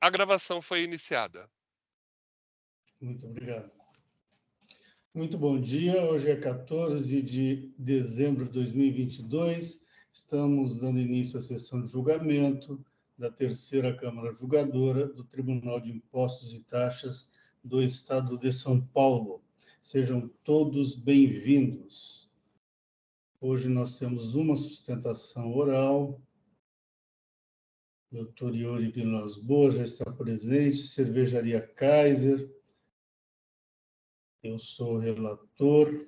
A gravação foi iniciada. Muito obrigado. Muito bom dia. Hoje é 14 de dezembro de 2022. Estamos dando início à sessão de julgamento da terceira Câmara Julgadora do Tribunal de Impostos e Taxas do Estado de São Paulo. Sejam todos bem-vindos. Hoje nós temos uma sustentação oral. Dr. Yuri Vilas Boas já está presente. Cervejaria Kaiser. Eu sou o relator.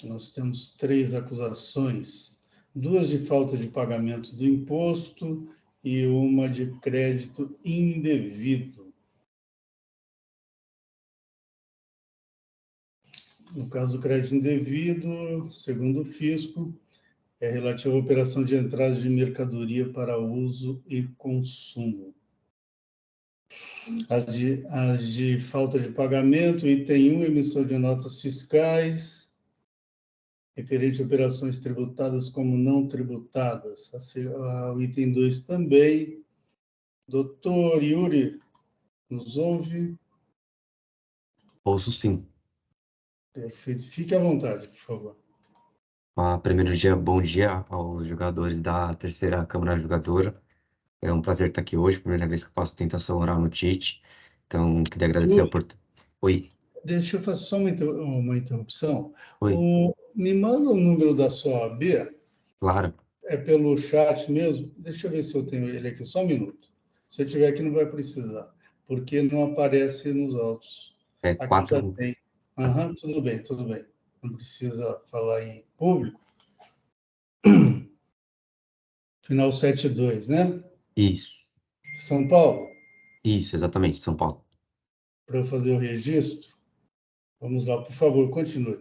Nós temos 3 acusações, 2 de falta de pagamento do imposto e uma de crédito indevido. No caso do crédito indevido, segundo o fisco, é relativo à operação de entrada de mercadoria para uso e consumo. As de falta de pagamento, item 1, emissão de notas fiscais, referente a operações tributadas como não tributadas. O item 2 também. Doutor Yuri, nos ouve? Ouço sim. Perfeito. Fique à vontade, por favor. Primeiro dia, bom dia aos jogadores da terceira Câmara Julgadora. É um prazer estar aqui hoje, primeira vez que eu faço tentação oral no TIT. Então, queria agradecer a oportunidade. Oi. Deixa eu fazer só uma interrupção. Oi. Me manda o número da sua OAB. Claro. É pelo chat mesmo? Deixa eu ver se eu tenho ele aqui, só um minuto. Se eu tiver aqui, não vai precisar, porque não aparece nos autos. É Aqui 4. já tem. Tudo bem, tudo bem. Não precisa falar em público. Final 72, né? Isso. São Paulo? Isso, exatamente, São Paulo. Para eu fazer o registro? Vamos lá, por favor, continue.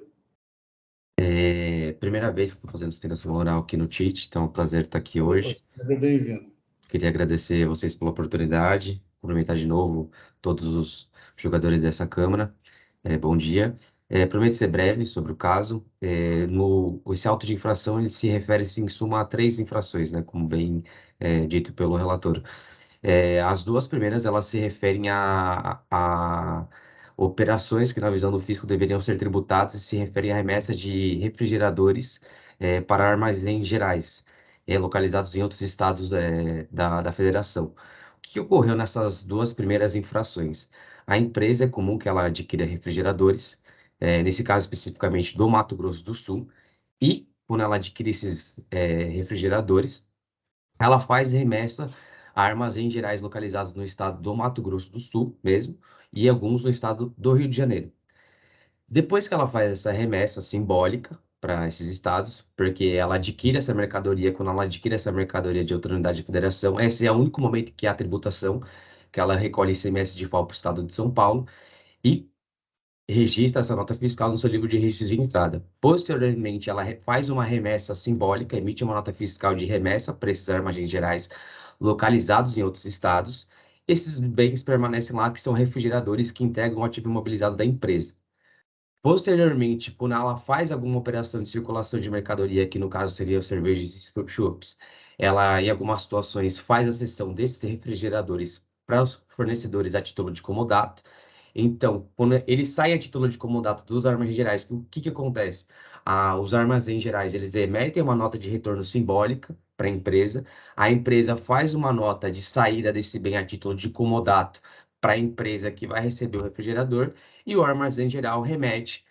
Primeira vez que estou fazendo sustentação oral aqui no TIT, então é um prazer estar aqui hoje. Seja bem-vindo. Queria agradecer a vocês pela oportunidade, cumprimentar de novo todos os jogadores dessa Câmara. Bom dia. Prometo ser breve sobre o caso. Esse auto de infração ele se refere, em suma, a 3 infrações, né, como bem dito pelo relator. As 2 primeiras elas se referem a operações que, na visão do fisco, deveriam ser tributadas e se referem à remessa de refrigeradores para armazéns gerais, localizados em outros estados da federação. O que ocorreu nessas 2 primeiras infrações? A empresa é comum que ela adquira refrigeradores, nesse caso especificamente do Mato Grosso do Sul, e quando ela adquire esses refrigeradores, ela faz remessa a armazéns gerais localizados no estado do Mato Grosso do Sul mesmo, e alguns no estado do Rio de Janeiro. Depois que ela faz essa remessa simbólica para esses estados, porque ela adquire essa mercadoria, quando ela adquire essa mercadoria de outra unidade de federação, esse é o único momento que há tributação, que ela recolhe ICMS de FAO para o estado de São Paulo e registra essa nota fiscal no seu livro de registro de entrada. Posteriormente, ela faz uma remessa simbólica, emite uma nota fiscal de remessa para esses armazéns gerais localizados em outros estados. Esses bens permanecem lá, que são refrigeradores que integram o ativo imobilizado da empresa. Posteriormente, quando ela faz alguma operação de circulação de mercadoria, que no caso seria os cervejas e chopps, ela, em algumas situações, faz a cessão desses refrigeradores para os fornecedores a título de comodato. Então, quando ele sai a título de comodato dos armazéns gerais, o que acontece? Os armazéns gerais, eles emitem uma nota de retorno simbólica para a empresa faz uma nota de saída desse bem a título de comodato para a empresa que vai receber o refrigerador, e o armazém geral remete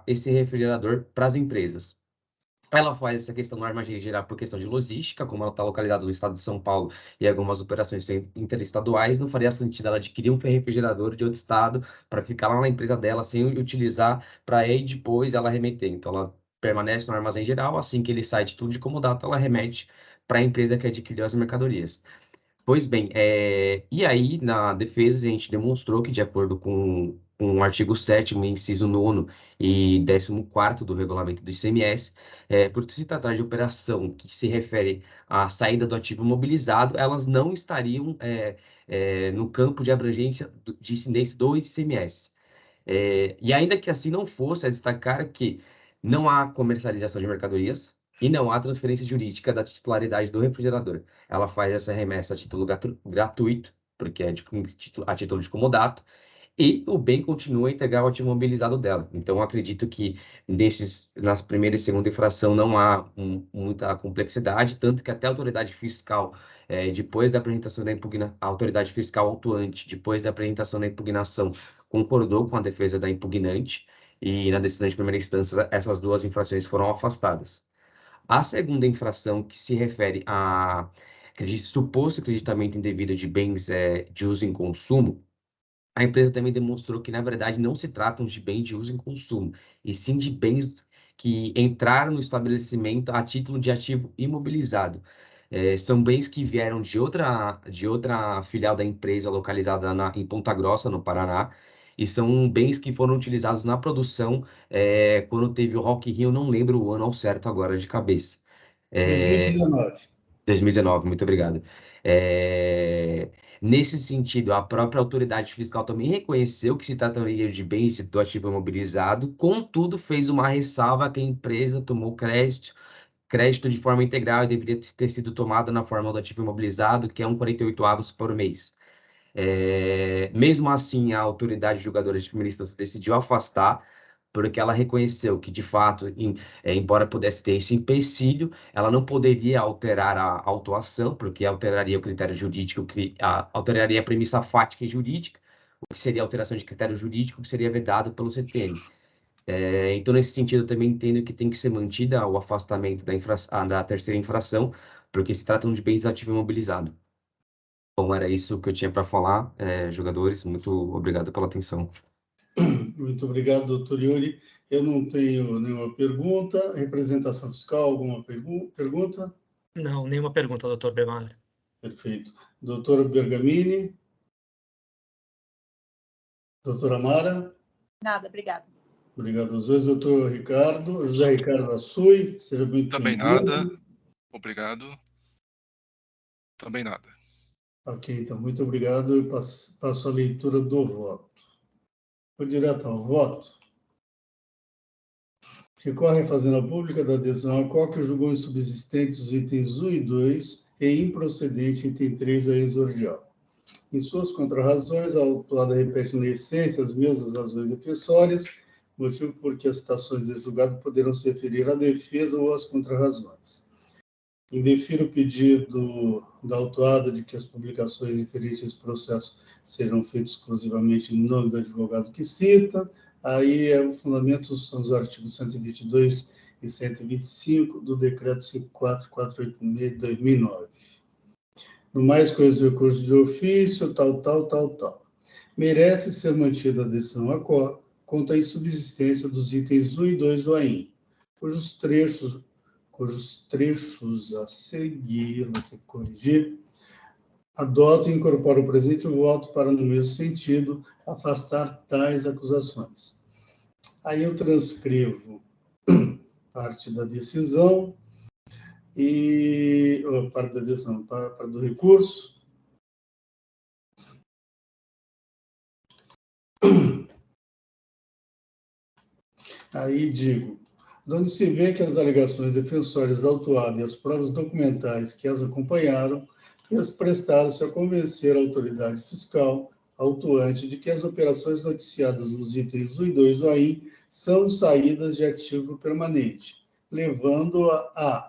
esse refrigerador para as empresas. Ela faz essa questão no armazém geral por questão de logística, como ela está localizada no estado de São Paulo e algumas operações interestaduais, não faria sentido ela adquirir um refrigerador de outro estado para ficar lá na empresa dela sem utilizar, para aí depois ela remeter. Então, ela permanece no armazém geral, assim que ele sai de tudo de comodato, ela remete para a empresa que adquiriu as mercadorias. Pois bem, e aí, na defesa, a gente demonstrou que, de acordo com o artigo 7º, inciso 9º e 14º do regulamento do ICMS, por se tratar de operação que se refere à saída do ativo mobilizado, elas não estariam no campo de abrangência de incidência do ICMS. E ainda que assim não fosse, é destacar que não há comercialização de mercadorias, e não há transferência jurídica da titularidade do refrigerador. Ela faz essa remessa a título gratuito, porque é a título de comodato, e o bem continua integral ao ativo mobilizado dela. Então, eu acredito que na primeira e segunda infração não há muita complexidade, tanto que até a autoridade fiscal, depois da apresentação da impugnação, a autoridade fiscal autuante, depois da apresentação da impugnação, concordou com a defesa da impugnante, e na decisão de primeira instância, essas duas infrações foram afastadas. A segunda infração, que se refere a suposto acreditamento indevido de bens de uso em consumo, a empresa também demonstrou que, na verdade, não se tratam de bens de uso em consumo, e sim de bens que entraram no estabelecimento a título de ativo imobilizado. São bens que vieram de outra filial da empresa localizada em Ponta Grossa, no Paraná, e são bens que foram utilizados na produção quando teve o Rock in Rio, não lembro o ano ao certo agora de cabeça. 2019. 2019, muito obrigado. Nesse sentido, a própria autoridade fiscal também reconheceu que se trataria de bens do ativo imobilizado, contudo, fez uma ressalva que a empresa tomou crédito de forma integral e deveria ter sido tomada na forma do ativo imobilizado, que é 1,48 por mês. Mesmo assim, a autoridade julgadora de primeira instância decidiu afastar, porque ela reconheceu que, de fato, embora pudesse ter esse empecilho, ela não poderia alterar a autuação, porque alteraria o critério jurídico, alteraria a premissa fática e jurídica, o que seria alteração de critério jurídico, que seria vedado pelo CTN. Então, nesse sentido, eu também entendo que tem que ser mantida o afastamento da terceira infração, porque se tratam de bens ativo imobilizado. Bom, era isso que eu tinha para falar, jogadores. Muito obrigado pela atenção. Muito obrigado, doutor Yuri. Eu não tenho nenhuma pergunta. Representação fiscal, alguma pergunta? Não, nenhuma pergunta, doutor Bemar. Perfeito. Doutora Bergamini? Doutora Mara? Nada, obrigada. Obrigado aos dois. Doutor Ricardo, José Ricardo Assui, seja muito Também bem-vindo. nada. Obrigado. Também nada. Ok, então, muito obrigado. Eu passo a leitura do voto. Vou direto ao voto. Recorre à Fazenda Pública da adesão à qual que julgou insubsistentes os itens 1 e 2 e improcedente item 3 a exordial. Em suas contrarrazões, a autuada repete na essência as mesmas razões defensórias, motivo por que as citações de julgado poderão se referir à defesa ou às contrarrazões. Indefiro o pedido da autuada de que as publicações referentes a esse processo sejam feitas exclusivamente em nome do advogado que cita. Aí, o fundamento são os artigos 122 e 125 do Decreto 54486 de 2009. No mais, coisas do recurso de ofício, tal. Merece ser mantida a decisão a qual conta a insubsistência dos itens 1 e 2 do AIN, cujos trechos a seguir, vou ter que corrigir, adotam e incorporam o presente voto para, no mesmo sentido, afastar tais acusações. Aí eu transcrevo parte da decisão e parte da decisão, parte do recurso. Aí digo, onde se vê que as alegações defensórias da autuada e as provas documentais que as acompanharam prestaram-se a convencer a autoridade fiscal autuante de que as operações noticiadas nos itens 1 e 2 do AIN são saídas de ativo permanente, levando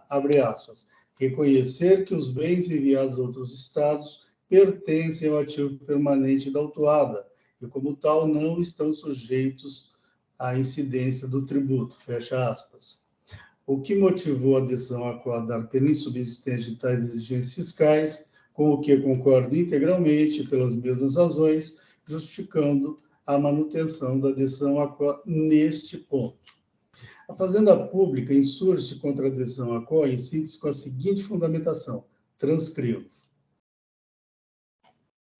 abre aspas, reconhecer que os bens enviados a outros estados pertencem ao ativo permanente da autuada e, como tal, não estão sujeitos à incidência do tributo, fecha aspas. O que motivou a decisão a acordar pela insubsistência de tais exigências fiscais, com o que concordo integralmente pelas mesmas razões, justificando a manutenção da decisão ACO neste ponto. A Fazenda Pública insurge-se contra a decisão ACO em síntese com a seguinte fundamentação, transcrevo.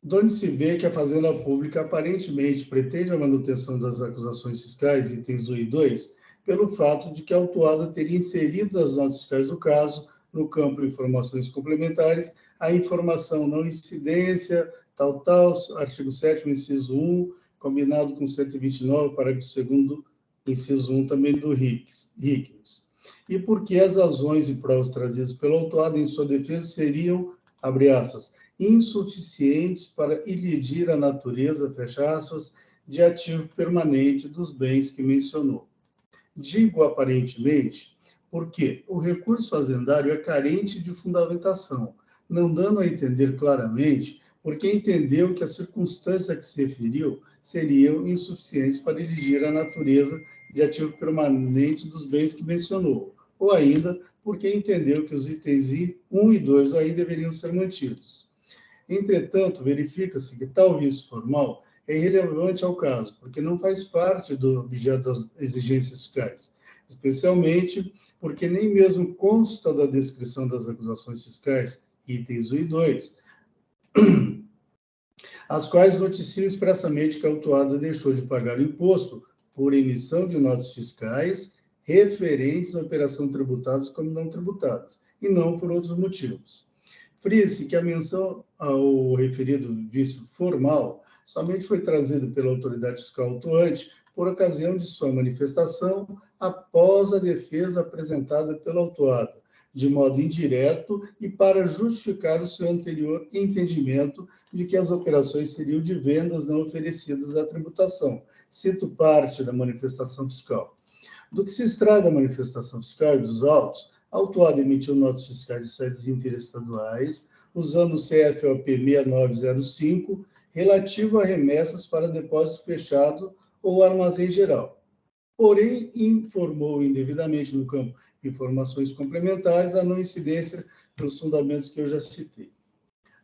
Donde se vê que a Fazenda Pública aparentemente pretende a manutenção das acusações fiscais, itens 1 e 2, pelo fato de que a autuada teria inserido as notas fiscais do caso, no campo de informações complementares, a informação não incidência, artigo 7º, inciso 1, combinado com 129, parágrafo 2º, inciso 1 também do RICS. e porque as razões e provas trazidas pelo autuado em sua defesa seriam, abre aspas, insuficientes para ilidir a natureza, fecha aspas, de ativo permanente dos bens que mencionou. Digo aparentemente porque o recurso fazendário é carente de fundamentação, não dando a entender claramente porque entendeu que as circunstâncias a que se referiu seriam insuficientes para ilidir a natureza de ativo permanente dos bens que mencionou, ou ainda porque entendeu que os itens 1 e 2 aí deveriam ser mantidos. Entretanto, verifica-se que tal vício formal é irrelevante ao caso, porque não faz parte do objeto das exigências fiscais, especialmente porque nem mesmo consta da descrição das acusações fiscais, itens 1 e 2, as quais noticiam expressamente que a autuada deixou de pagar o imposto por emissão de notas fiscais referentes à operação tributadas como não tributadas, e não por outros motivos. Frise que a menção ao referido vício formal somente foi trazida pela autoridade fiscal autuante por ocasião de sua manifestação após a defesa apresentada pela autuada, de modo indireto e para justificar o seu anterior entendimento de que as operações seriam de vendas não oferecidas à tributação. Cito parte da manifestação fiscal. Do que se extrai da manifestação fiscal e dos autos, a autuada emitiu notas fiscais de sedes interestaduais, usando o CFOP 6905, relativo a remessas para depósito fechado ou armazém geral. Porém, informou indevidamente no campo de informações complementares a não incidência dos fundamentos que eu já citei.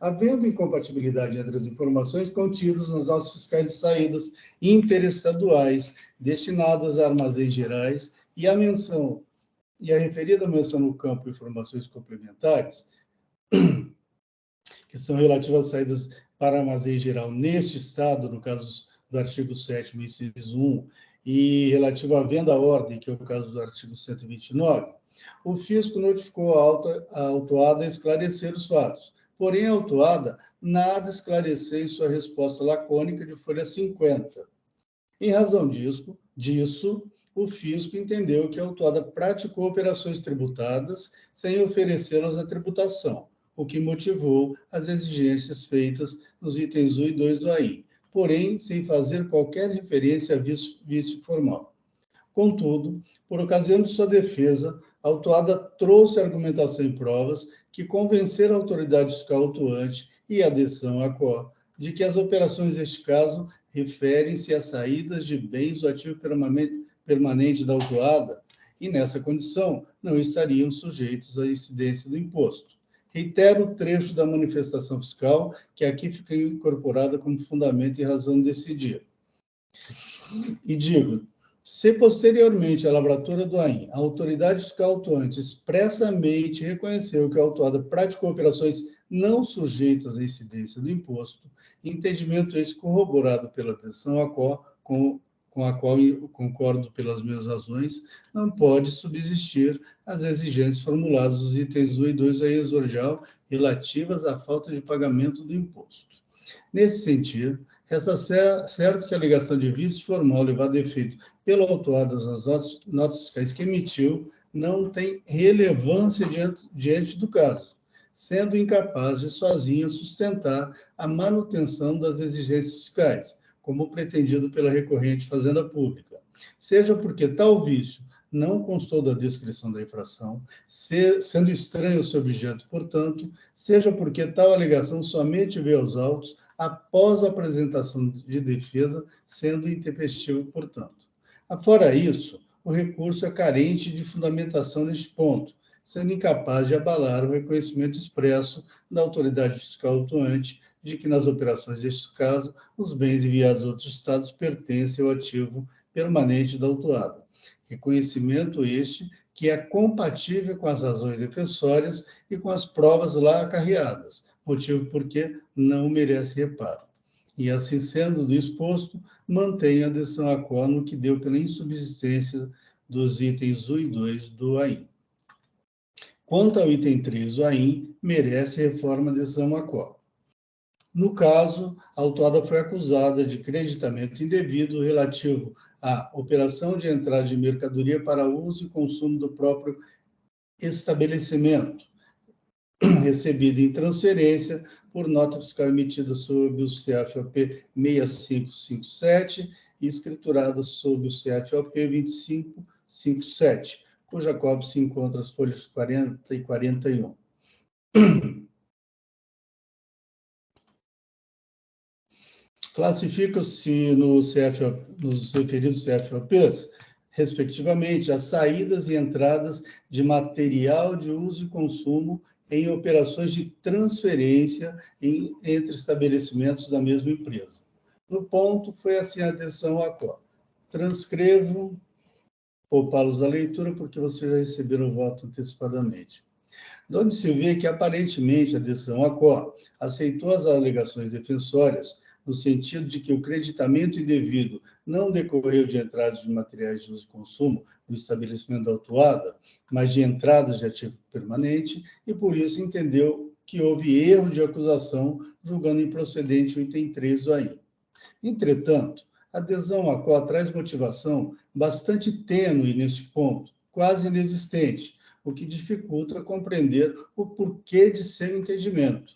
Havendo incompatibilidade entre as informações contidas nas notas fiscais de saídas interestaduais destinadas a armazéns gerais e a referida menção no campo de informações complementares, que são relativas às saídas para armazém geral neste estado, no caso do artigo 7º, inciso 1, e relativo à venda à ordem, que é o caso do artigo 129, o fisco notificou a autuada a esclarecer os fatos. Porém, a autuada nada esclareceu em sua resposta lacônica de folha 50. Em razão disso, o fisco entendeu que a autuada praticou operações tributadas sem oferecê-las à tributação, o que motivou as exigências feitas nos itens 1 e 2 do AI, porém sem fazer qualquer referência a vício formal. Contudo, por ocasião de sua defesa, a autuada trouxe argumentação e provas que convenceram a autoridade fiscal autuante e a decisão ACO de que as operações deste caso referem-se a saídas de bens do ativo permanente da autuada e, nessa condição, não estariam sujeitos à incidência do imposto. Reitero o trecho da manifestação fiscal, que aqui fica incorporada como fundamento e razão de decidir. E digo, se posteriormente à lavratura do AIM, a autoridade fiscal autuante expressamente reconheceu que a autuada praticou operações não sujeitas à incidência do imposto, entendimento esse corroborado pela decisão ACO, com a qual eu concordo pelas mesmas razões, não pode subsistir as exigências formuladas nos itens 1 e 2 da exordial relativas à falta de pagamento do imposto. Nesse sentido, resta certo que a alegação de vício formal levada a efeito pela autuada nas notas fiscais que emitiu não tem relevância diante do caso, sendo incapaz de sozinha sustentar a manutenção das exigências fiscais, como pretendido pela recorrente Fazenda Pública, seja porque tal vício não constou da descrição da infração, sendo estranho ao seu objeto, portanto, seja porque tal alegação somente veio aos autos após a apresentação de defesa, sendo intempestivo, portanto. Afora isso, o recurso é carente de fundamentação neste ponto, sendo incapaz de abalar o reconhecimento expresso da autoridade fiscal autuante de que nas operações deste caso, os bens enviados a outros estados pertencem ao ativo permanente da autuada. Reconhecimento este que é compatível com as razões defensórias e com as provas lá acarreadas, motivo porque não merece reparo. E assim sendo do exposto, mantenho a decisão ACO no que deu pela insubsistência dos itens 1 e 2 do AIM. Quanto ao item 3 do AIM, merece reforma da decisão ACO. No caso, a autuada foi acusada de creditamento indevido relativo à operação de entrada de mercadoria para uso e consumo do próprio estabelecimento, recebida em transferência por nota fiscal emitida sob o CFOP 6557 e escriturada sob o CFOP 2557, cuja cópia se encontra as folhas 40 e 41. Classificam-se nos referidos CFOPs, respectivamente, as saídas e entradas de material de uso e consumo em operações de transferência entre estabelecimentos da mesma empresa. No ponto, foi assim a adesão à COR. Transcrevo, poupá-los da leitura, porque vocês já receberam o voto antecipadamente. De onde se vê que, aparentemente, a adesão à COR aceitou as alegações defensórias, no sentido de que o creditamento indevido não decorreu de entradas de materiais de uso e consumo do estabelecimento da autuada, mas de entradas de ativo permanente, e por isso entendeu que houve erro de acusação, julgando improcedente o item 3 do AI. Entretanto, a adesão à COR traz motivação bastante tênue neste ponto, quase inexistente, o que dificulta compreender o porquê de seu entendimento.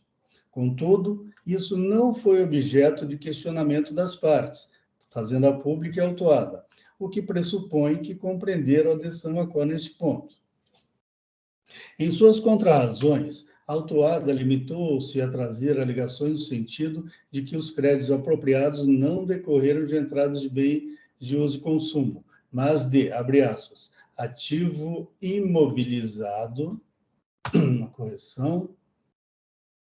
Contudo, isso não foi objeto de questionamento das partes, fazenda pública e autuada, o que pressupõe que compreenderam a adesão à COR neste ponto. Em suas contrarrazões, a autuada limitou-se a trazer alegações no sentido de que os créditos apropriados não decorreram de entradas de bem de uso e consumo, mas de, abre aspas, ativo imobilizado, uma correção,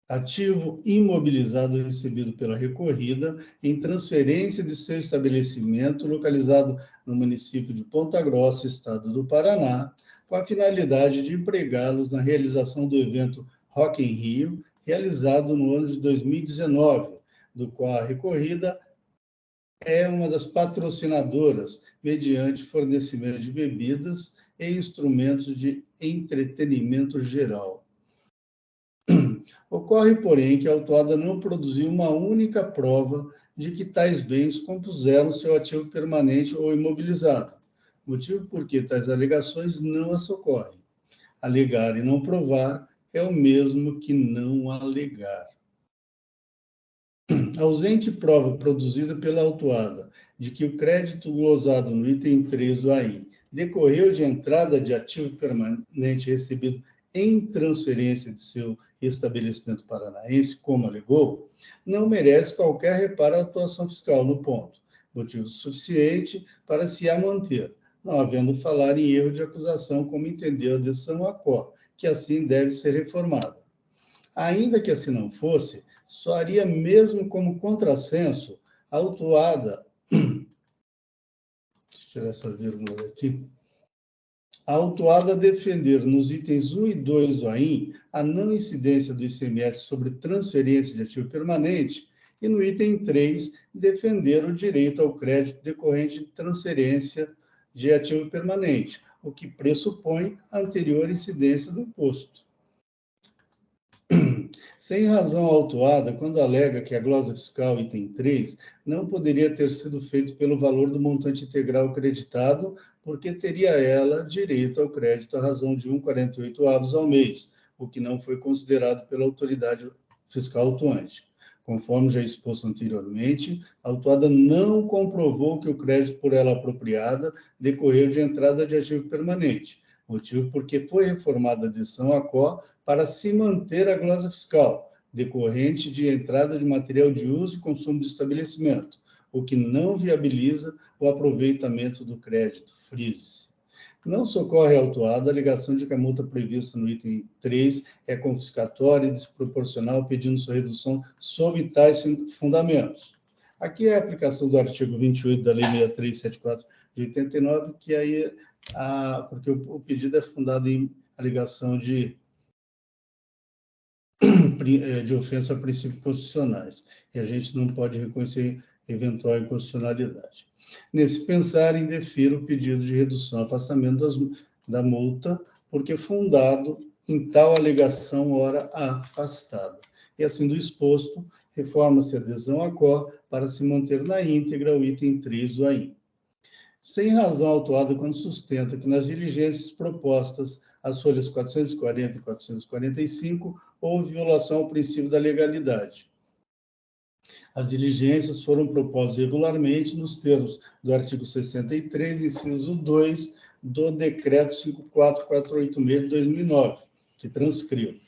ativo imobilizado recebido pela recorrida em transferência de seu estabelecimento localizado no município de Ponta Grossa, estado do Paraná, com a finalidade de empregá-los na realização do evento Rock in Rio, realizado no ano de 2019, do qual a recorrida é uma das patrocinadoras, mediante fornecimento de bebidas e instrumentos de entretenimento geral. Ocorre, porém, que a autuada não produziu uma única prova de que tais bens compuseram seu ativo permanente ou imobilizado, motivo por que tais alegações não as socorrem. Alegar e não provar é o mesmo que não alegar. Ausente prova produzida pela autuada de que o crédito glosado no item 3 do AI decorreu de entrada de ativo permanente recebido em transferência de seu estabelecimento paranaense, como alegou, não merece qualquer reparo à atuação fiscal no ponto, motivo suficiente para se a manter, não havendo falar em erro de acusação, como entendeu a adesão à COR, que assim deve ser reformada. Ainda que assim não fosse, soaria mesmo como contrassenso a autuada, deixa eu tirar essa vírgula aqui, a autuada defender nos itens 1 e 2 do AIM a não incidência do ICMS sobre transferência de ativo permanente e no item 3 defender o direito ao crédito decorrente de transferência de ativo permanente, o que pressupõe a anterior incidência do imposto. Sem razão autuada, quando alega que a glosa fiscal item 3 não poderia ter sido feito pelo valor do montante integral creditado, porque teria ela direito ao crédito à razão de 1,48 ao mês, o que não foi considerado pela autoridade fiscal autuante. Conforme já exposto anteriormente, a autuada não comprovou que o crédito por ela apropriada decorreu de entrada de ativo permanente, motivo porque foi reformada a adesão à COR para se manter a glosa fiscal, decorrente de entrada de material de uso e consumo do estabelecimento, o que não viabiliza o aproveitamento do crédito, frise-se. Não socorre a autuada a alegação de que a multa prevista no item 3 é confiscatória e desproporcional, pedindo sua redução sob tais fundamentos. Aqui é a aplicação do artigo 28 da Lei 6374 de 89, que aí, porque o pedido é fundado em alegação de ofensa a princípios constitucionais, e a gente não pode reconhecer eventual inconstitucionalidade. Nesse pensar, indefiro o pedido de redução e afastamento da multa, porque fundado em tal alegação ora afastada. E assim do exposto, reforma-se a adesão à COR para se manter na íntegra o item 3 do AIM. Sem razão autuada quando sustenta que nas diligências propostas as folhas 440 e 445, houve violação ao princípio da legalidade. As diligências foram propostas regularmente nos termos do artigo 63, inciso 2, do Decreto 54486 de 2009, que transcrevo.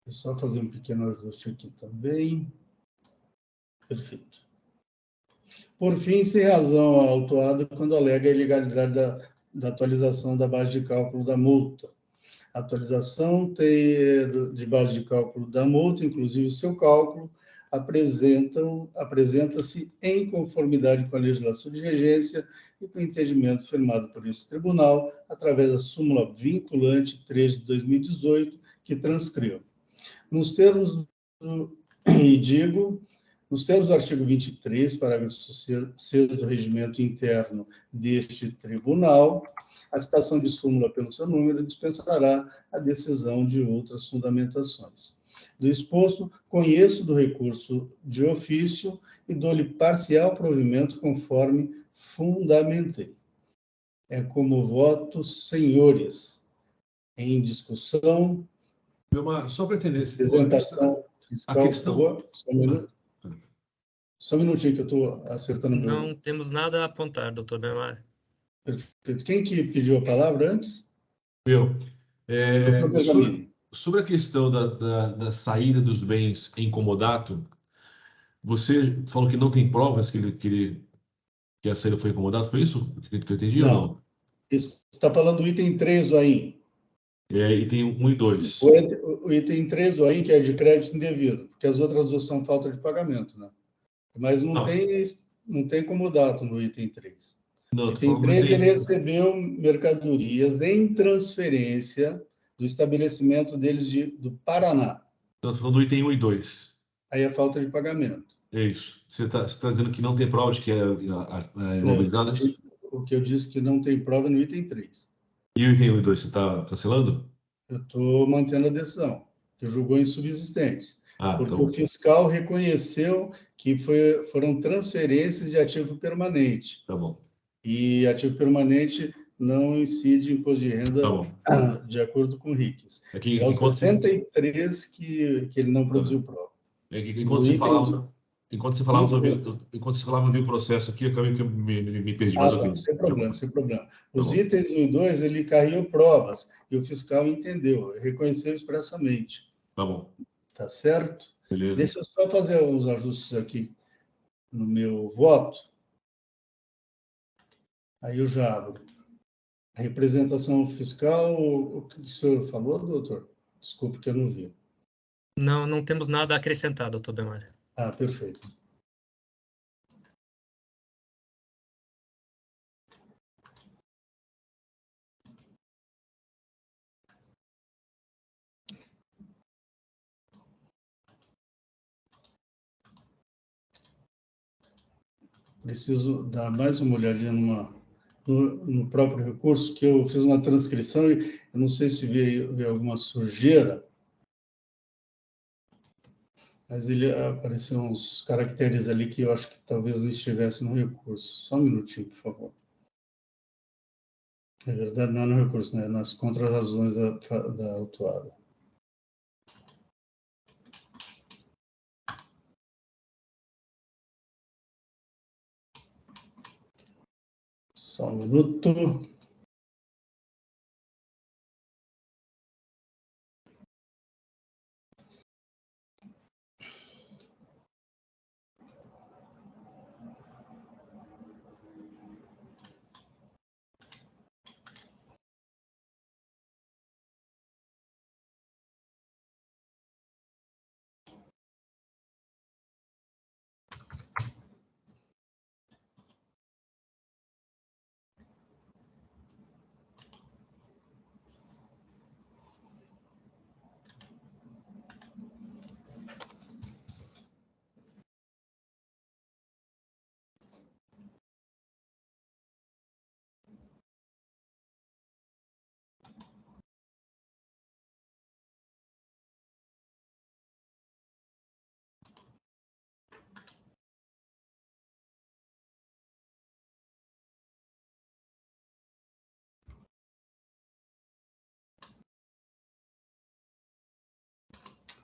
Vou só fazer um pequeno ajuste aqui também. Perfeito. Por fim, sem razão autuada quando alega a ilegalidade da atualização da base de cálculo da multa. A atualização de base de cálculo da multa, inclusive o seu cálculo, apresenta-se em conformidade com a legislação de regência e com o entendimento firmado por esse tribunal, através da súmula vinculante 3 de 2018, que transcrevo. Nos termos do artigo 23, parágrafo 6 do regimento interno deste tribunal, a citação de súmula pelo seu número dispensará a decisão de outras fundamentações. Do exposto, conheço do recurso de ofício e dou-lhe parcial provimento conforme fundamentei. É como voto, senhores, em discussão, Só para entender, apresentação fiscal, a questão... por favor, só um minuto. Só um minutinho que eu estou acertando. Não temos nada a apontar, doutor Bemar. Perfeito. Quem que pediu a palavra antes? Eu. Doutor Benjamin. Sobre a questão da saída dos bens em comodato, você falou que não tem provas que a saída foi em comodato, foi isso que eu entendi ou não? Está falando do item 3 do AIM. E tem 1 e 2. O item 3 do AIM, que é de crédito indevido, porque as outras duas são falta de pagamento, né? Mas não tem comodato no item 3. Não, O item 3, ele recebeu mercadorias em transferência do estabelecimento deles do Paraná. Não, estou falando do item 1 e 2. Aí é falta de pagamento. É isso. Você tá dizendo que não tem prova de que é imobilizada? O que eu disse que não tem prova no item 3. E o item 1 e 2, você está cancelando? Eu estou mantendo a decisão, que julgou insubsistentes. Porque então... o fiscal reconheceu que foram transferências de ativo permanente. Tá bom. E ativo permanente não incide imposto de renda de acordo com o RICS. É o 63 que ele não produziu prova. Enquanto você falava, eu vi o processo aqui, eu acabei que eu me perdi. Mas sem problema. Os itens 1 e 2, ele carregou provas, e o fiscal entendeu, reconheceu expressamente. Tá bom. Tá certo? Beleza. Deixa eu só fazer uns ajustes aqui no meu voto. Aí eu já abro. A representação fiscal, o que o senhor falou, doutor? Desculpe que eu não vi. Não temos nada a acrescentar, doutor Bemar. Perfeito. Preciso dar mais uma olhadinha no próprio recurso, que eu fiz uma transcrição e eu não sei se veio alguma sujeira, mas ele apareceu uns caracteres ali que eu acho que talvez não estivesse no recurso. Só um minutinho, por favor. É verdade, não é no recurso, né? Nas contrarrazões da autuada. Só um minuto.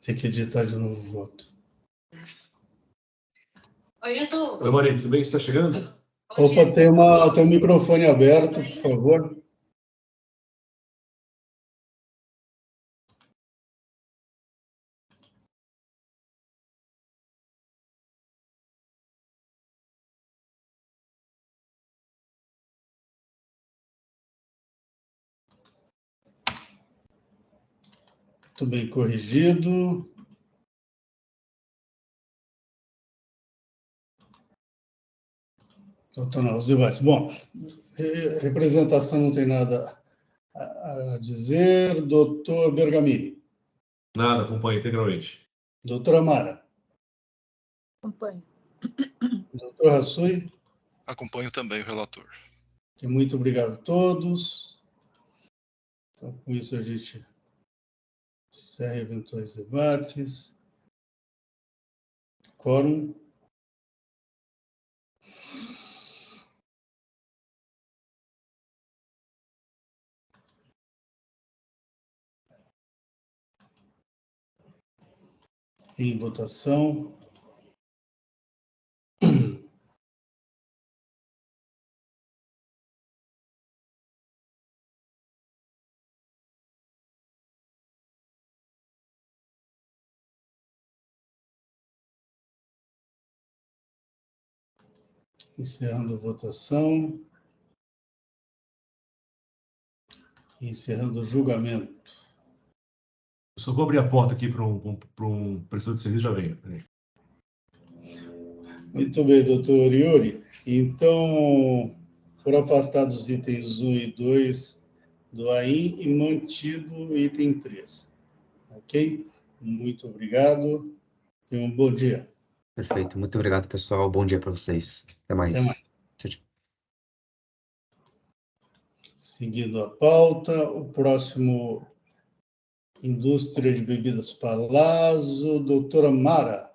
Tem que editar de novo o voto. Oi, Edu. Oi, Maria, tudo bem? Você está chegando? Opa, tem um microfone aberto, por favor. Muito bem, corrigido. Voltando aos debates. Bom, representação não tem nada a dizer. Doutor Bergamini. Nada, acompanha integralmente. Doutora Mara. Acompanho. Doutor Rassui. Acompanho também o relator. Muito obrigado a todos. Então, com isso, a gente encerra eventuais debates. Quórum. Em votação. Encerrando a votação. Encerrando o julgamento. Eu só vou abrir a porta aqui para um prestador de serviço, já venho. Peraí. Muito bem, doutor Iuri. Então, foram afastados os itens 1 e 2 do AIM e mantido o item 3. Ok? Muito obrigado. Tenham um bom dia. Perfeito. Muito obrigado, pessoal. Bom dia para vocês. Até mais. Até mais. Tchau, tchau. Seguindo a pauta, o próximo, Indústria de Bebidas Palazzo, doutora Mara.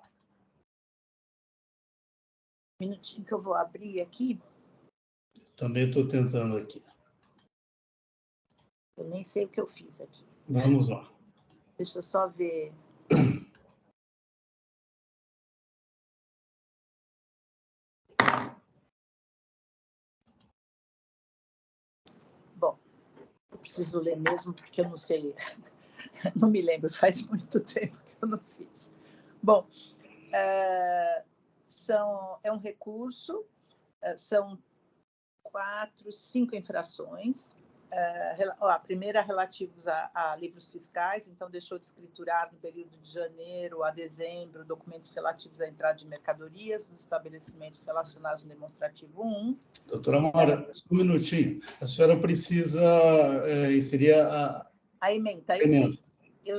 Um minutinho que eu vou abrir aqui. Também estou tentando aqui. Eu nem sei o que eu fiz aqui. Vamos lá. Deixa eu só ver. Bom, eu preciso ler mesmo, porque eu não sei, não me lembro, faz muito tempo que eu não fiz. Bom, é um recurso, são 5 infrações. A primeira relativos a livros fiscais, então deixou de escriturar no período de janeiro a dezembro documentos relativos à entrada de mercadorias nos estabelecimentos relacionados no demonstrativo 1. Doutora Mara, só um minutinho. A senhora precisa inserir a ementa. Eu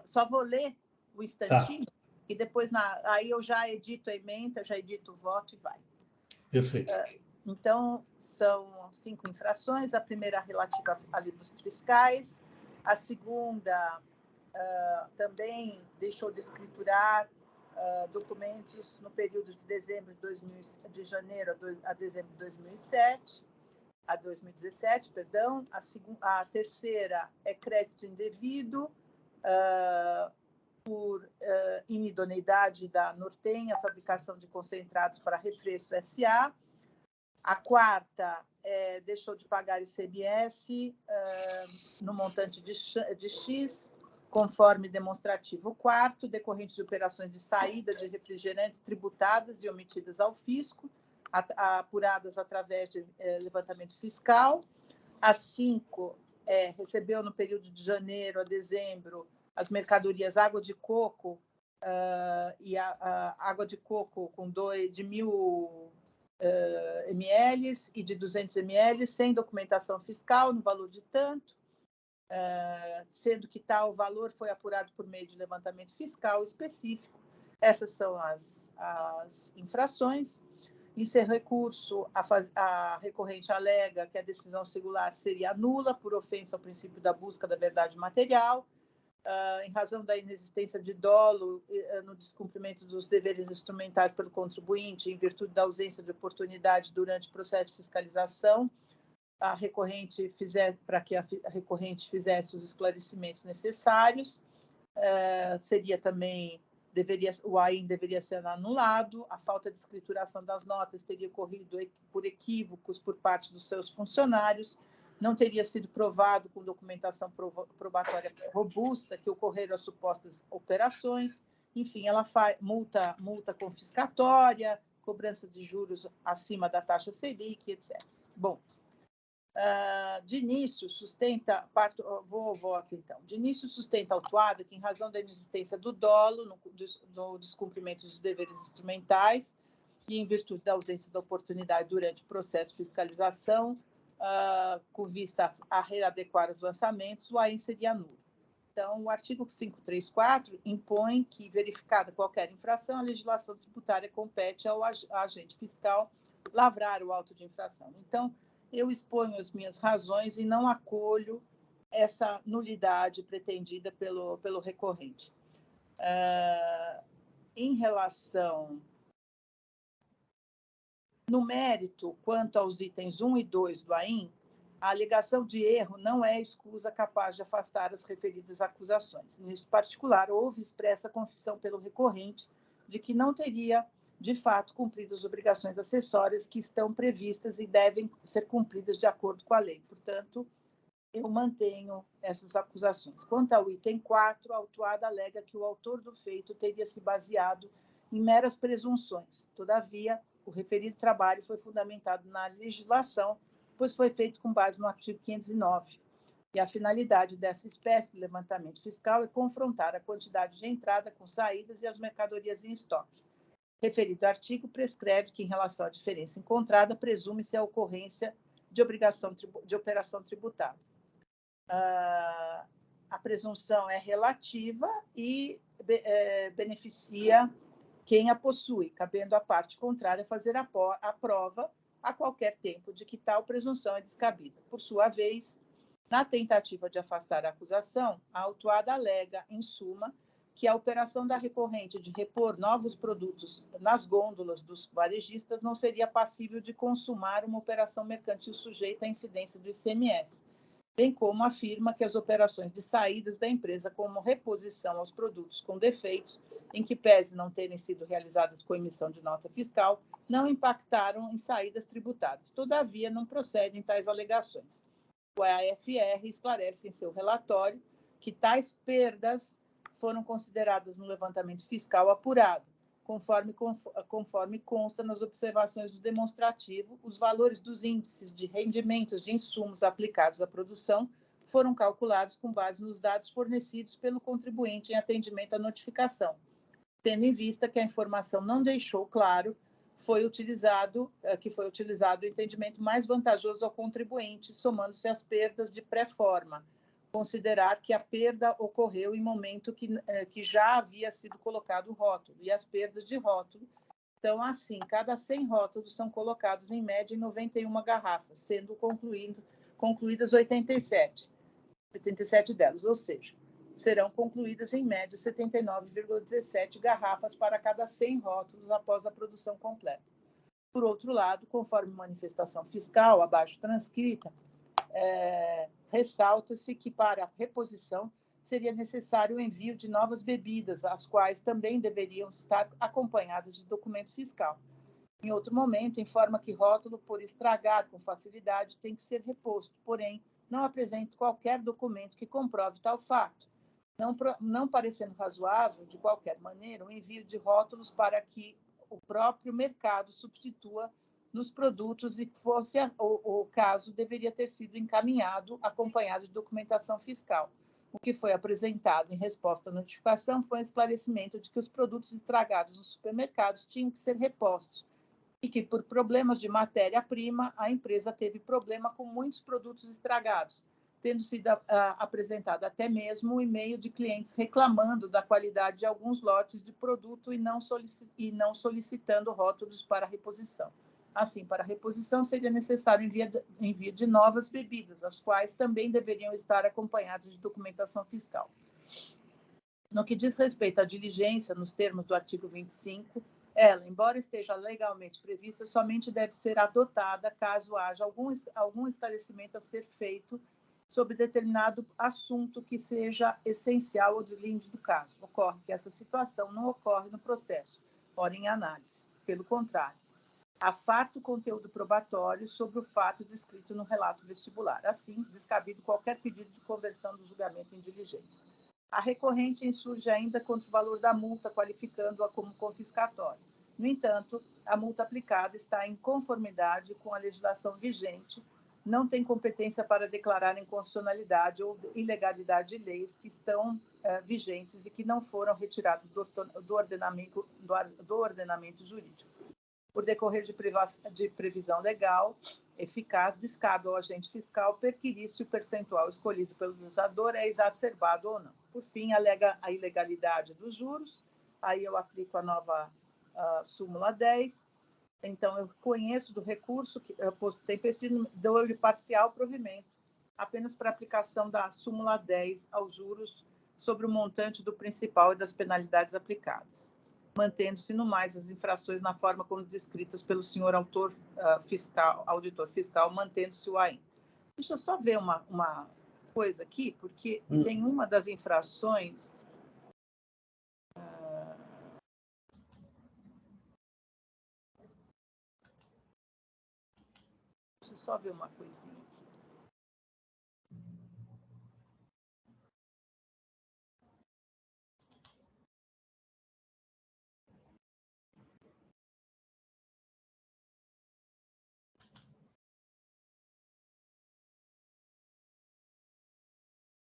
só vou ler o instantinho, tá. E depois aí eu já edito a ementa, já edito o voto e vai. Perfeito. Então, são 5 infrações. A primeira relativa a livros fiscais. A segunda também deixou de escriturar documentos no período de janeiro a dezembro de 2017. A terceira é crédito indevido por inidoneidade da Nortem, a fabricação de concentrados para Refresco S.A. A quarta deixou de pagar ICMS no montante de X, conforme demonstrativo 4º, decorrente de operações de saída de refrigerantes tributadas e omitidas ao fisco, apuradas através de levantamento fiscal. A 5 recebeu no período de janeiro a dezembro as mercadorias água de coco e a água de coco com de 1.000 ml e de 200 ml, sem documentação fiscal, no valor de tanto, sendo que tal valor foi apurado por meio de levantamento fiscal específico. Essas são as infrações. Em seu recurso, a recorrente alega que a decisão singular seria nula por ofensa ao princípio da busca da verdade material, em razão da inexistência de dolo no descumprimento dos deveres instrumentais pelo contribuinte, em virtude da ausência de oportunidade durante o processo de fiscalização, para que a recorrente fizesse os esclarecimentos necessários. seria também, o AIN deveria ser anulado, a falta de escrituração das notas teria ocorrido por equívocos por parte dos seus funcionários, não teria sido provado com documentação probatória robusta que ocorreram as supostas operações, enfim, ela faz multa confiscatória, cobrança de juros acima da taxa Selic, etc. Bom, de início, vou aqui então. De início, sustenta a autuada que, em razão da inexistência do dolo no descumprimento dos deveres instrumentais e em virtude da ausência da oportunidade durante o processo de fiscalização, com vista a readequar os lançamentos, o AIN seria nulo. Então, o artigo 534 impõe que, verificada qualquer infração, a legislação tributária compete ao agente fiscal lavrar o auto de infração. Então, eu exponho as minhas razões e não acolho essa nulidade pretendida pelo recorrente. Em relação... No mérito, quanto aos itens 1 e 2 do AIN, a alegação de erro não é escusa capaz de afastar as referidas acusações. Neste particular, houve expressa confissão pelo recorrente de que não teria, de fato, cumprido as obrigações acessórias que estão previstas e devem ser cumpridas de acordo com a lei. Portanto, eu mantenho essas acusações. Quanto ao item 4, a autuada alega que o autor do feito teria se baseado em meras presunções. Todavia, o referido trabalho foi fundamentado na legislação, pois foi feito com base no artigo 509. E a finalidade dessa espécie de levantamento fiscal é confrontar a quantidade de entrada com saídas e as mercadorias em estoque. Referido artigo prescreve que, em relação à diferença encontrada, presume-se a ocorrência de operação tributária. A presunção é relativa e beneficia quem a possui, cabendo à parte contrária fazer a prova a qualquer tempo de que tal presunção é descabida. Por sua vez, na tentativa de afastar a acusação, a autuada alega, em suma, que a operação da recorrente de repor novos produtos nas gôndolas dos varejistas não seria passível de consumar uma operação mercantil sujeita à incidência do ICMS, bem como afirma que as operações de saídas da empresa como reposição aos produtos com defeitos, em que pese não terem sido realizadas com emissão de nota fiscal, não impactaram em saídas tributadas. Todavia, não procedem tais alegações. O AFR esclarece em seu relatório que tais perdas foram consideradas no levantamento fiscal apurado, conforme consta nas observações do demonstrativo, os valores dos índices de rendimentos de insumos aplicados à produção foram calculados com base nos dados fornecidos pelo contribuinte em atendimento à notificação, tendo em vista que a informação não deixou claro que foi utilizado o entendimento mais vantajoso ao contribuinte, somando-se as perdas de pré-forma, considerar que a perda ocorreu em momento que já havia sido colocado o rótulo, e as perdas de rótulo. Então, assim, cada 100 rótulos são colocados, em média, em 91 garrafas, sendo concluídas 87 delas, ou seja, serão concluídas, em média, 79,17 garrafas para cada 100 rótulos após a produção completa. Por outro lado, conforme manifestação fiscal, abaixo transcrita, ressalta-se que, para a reposição, seria necessário o envio de novas bebidas, as quais também deveriam estar acompanhadas de documento fiscal. Em outro momento, informa que rótulo, por estragar com facilidade, tem que ser reposto, porém, não apresenta qualquer documento que comprove tal fato, não parecendo razoável, de qualquer maneira, o envio de rótulos para que o próprio mercado substitua nos produtos, e que fosse o caso, deveria ter sido encaminhado, acompanhado de documentação fiscal. O que foi apresentado em resposta à notificação foi o esclarecimento de que os produtos estragados nos supermercados tinham que ser repostos e que, por problemas de matéria-prima, a empresa teve problema com muitos produtos estragados, tendo sido apresentado até mesmo um e-mail de clientes reclamando da qualidade de alguns lotes de produto e não solicitando rótulos para reposição. Assim, para reposição, seria necessário envio de novas bebidas, as quais também deveriam estar acompanhadas de documentação fiscal. No que diz respeito à diligência, nos termos do artigo 25, ela, embora esteja legalmente prevista, somente deve ser adotada caso haja algum esclarecimento a ser feito sobre determinado assunto que seja essencial ao deslinde do caso. Ocorre que essa situação não ocorre no processo, ora em análise. Pelo contrário, há farto conteúdo probatório sobre o fato descrito no relato vestibular. Assim, descabido qualquer pedido de conversão do julgamento em diligência. A recorrente insurge ainda contra o valor da multa, qualificando-a como confiscatória. No entanto, a multa aplicada está em conformidade com a legislação vigente, não tem competência para declarar inconstitucionalidade ou ilegalidade de leis que estão vigentes e que não foram retiradas do ordenamento jurídico. Por decorrer de previsão legal eficaz, descabe ao agente fiscal perquirir se o percentual escolhido pelo legislador é exacerbado ou não. Por fim, alega a ilegalidade dos juros, aí eu aplico a nova súmula 10, então eu conheço do recurso, que tempestivo, dou-lhe parcial provimento, apenas para aplicação da súmula 10 aos juros sobre o montante do principal e das penalidades aplicadas, mantendo-se no mais as infrações na forma como descritas pelo senhor auditor fiscal, mantendo-se o AIM. Deixa eu só ver uma coisa aqui, porque tem uma das infrações... Deixa eu só ver uma coisinha aqui.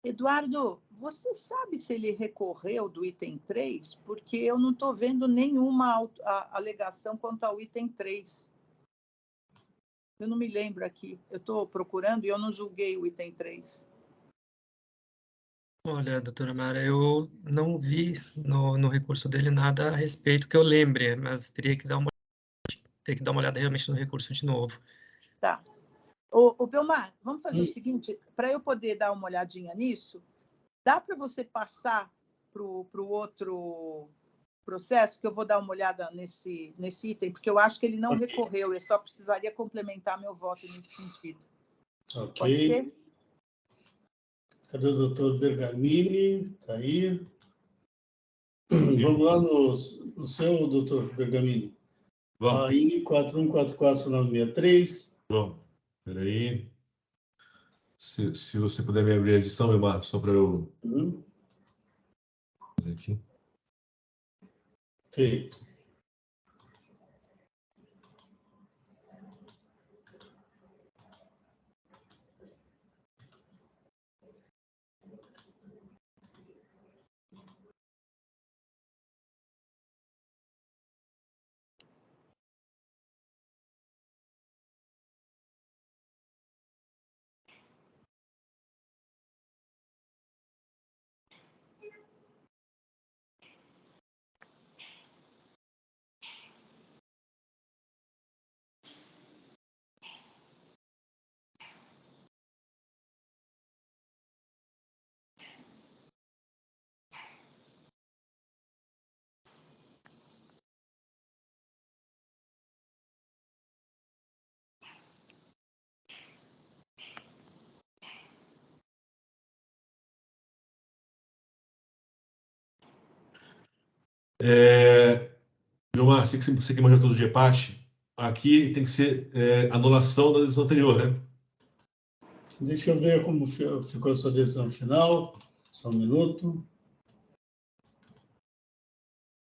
Eduardo, você sabe se ele recorreu do item 3? Porque eu não estou vendo nenhuma alegação quanto ao item 3. Eu não me lembro aqui. Eu estou procurando e eu não julguei o item 3. Olha, doutora Mara, eu não vi no recurso dele nada a respeito que eu lembre, mas teria que dar uma olhada realmente no recurso de novo. Tá. Ô Belmar, vamos fazer o seguinte, para eu poder dar uma olhadinha nisso, dá para você passar para o outro processo, que eu vou dar uma olhada nesse item, porque eu acho que ele não recorreu, eu só precisaria complementar meu voto nesse sentido. Ok. Pode ser? Cadê o doutor Bergamini? Está aí. Vamos lá no seu, doutor Bergamini. Vamos. Aí, 4144-963. Vamos. Espera aí. Se você puder me abrir a edição, meu Marcos, só para eu fazer aqui. Feito. Vilmar, você que manja todos de EPASH, aqui tem que ser anulação da decisão anterior, né? Deixa eu ver como ficou a sua decisão final. Só um minuto.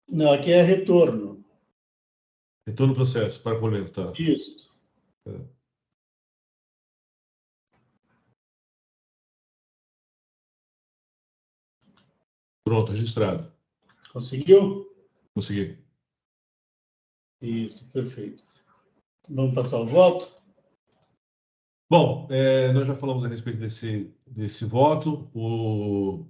Não, aqui é retorno. Retorno do processo, para complemento, tá? Isso. Pronto, registrado. Conseguiu? Consegui. Isso, perfeito. Vamos passar o voto? Bom, nós já falamos a respeito desse voto. O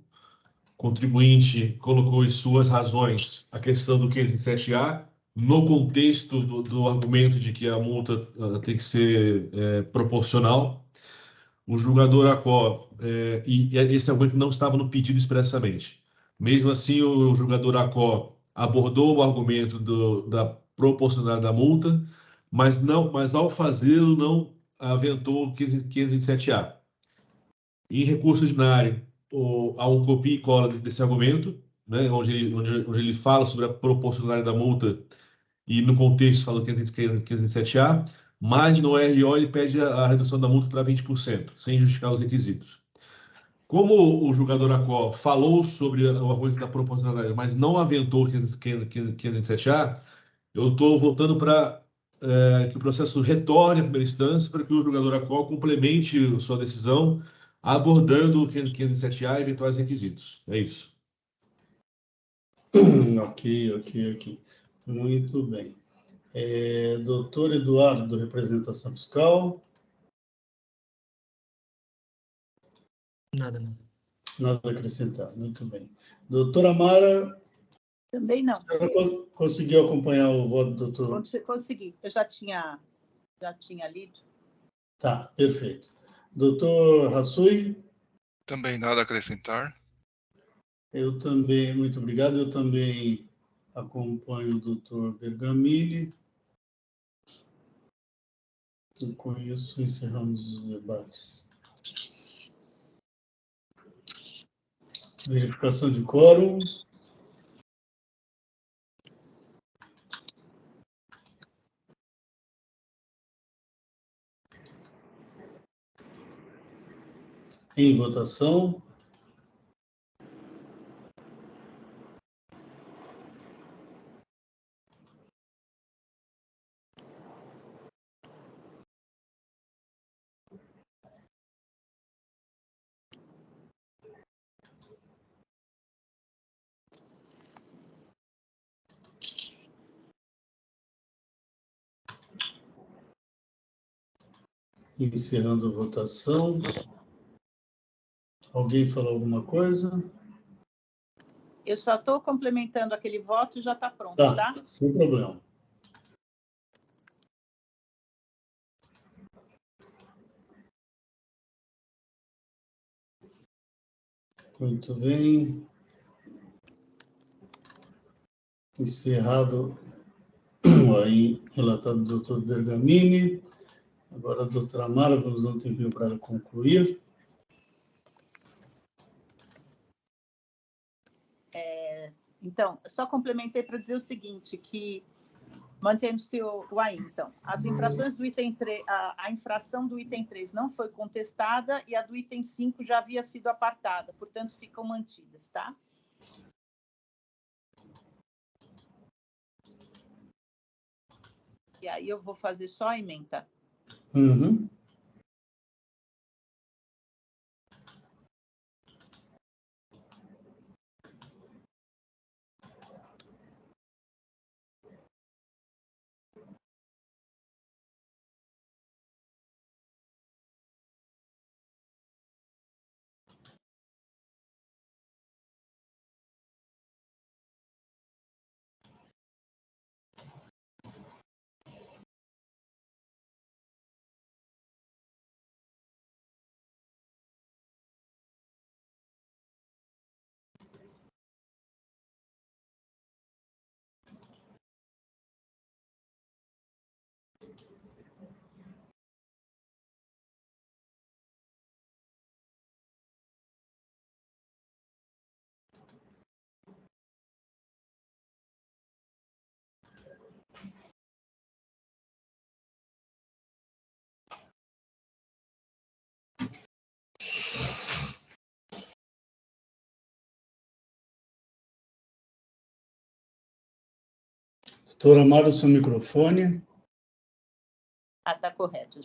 contribuinte colocou em suas razões a questão do 527A, no contexto do argumento de que a multa tem que ser proporcional. O julgador ACO, e esse argumento não estava no pedido expressamente. Mesmo assim, o julgador ACO abordou o argumento da proporcionalidade da multa, mas ao fazê-lo não aventou o 527A. Em recurso ordinário, há um copia e cola desse argumento, né, onde ele fala sobre a proporcionalidade da multa e no contexto fala 507A, mas no RO ele pede a redução da multa para 20%, sem justificar os requisitos. Como o julgador ACO falou sobre o argumento da proporcionalidade, mas não aventou 507A, eu estou voltando para que o processo retorne à primeira instância para que o julgador ACO complemente sua decisão abordando o 507A e eventuais requisitos. É isso. Ok. Muito bem. Doutor Eduardo, representação fiscal. Nada, não. Nada a acrescentar. Muito bem. Doutora Mara. Também não. A senhora conseguiu acompanhar o voto do doutor? Consegui. Eu já tinha lido. Tá, perfeito. Doutor Hassui? Também nada a acrescentar. Eu também, muito obrigado. Eu também acompanho o doutor Bergamini. E com isso encerramos os debates. Verificação de quórum. Em votação. Encerrando a votação. Alguém falou alguma coisa? Eu só estou complementando aquele voto e já está pronto, tá? Sem problema. Muito bem. Encerrado aí, relatado do doutor Bergamini. Agora a doutora Mara, vamos dar um tempinho para concluir. Então, só complementei para dizer o seguinte, que mantendo-se o aí, então, as infrações do item 3, a infração do item 3 não foi contestada e a do item 5 já havia sido apartada, portanto, ficam mantidas, tá? E aí eu vou fazer só a ementa. Uhum. Doutora Mara, o seu microfone. Ah, tá correto.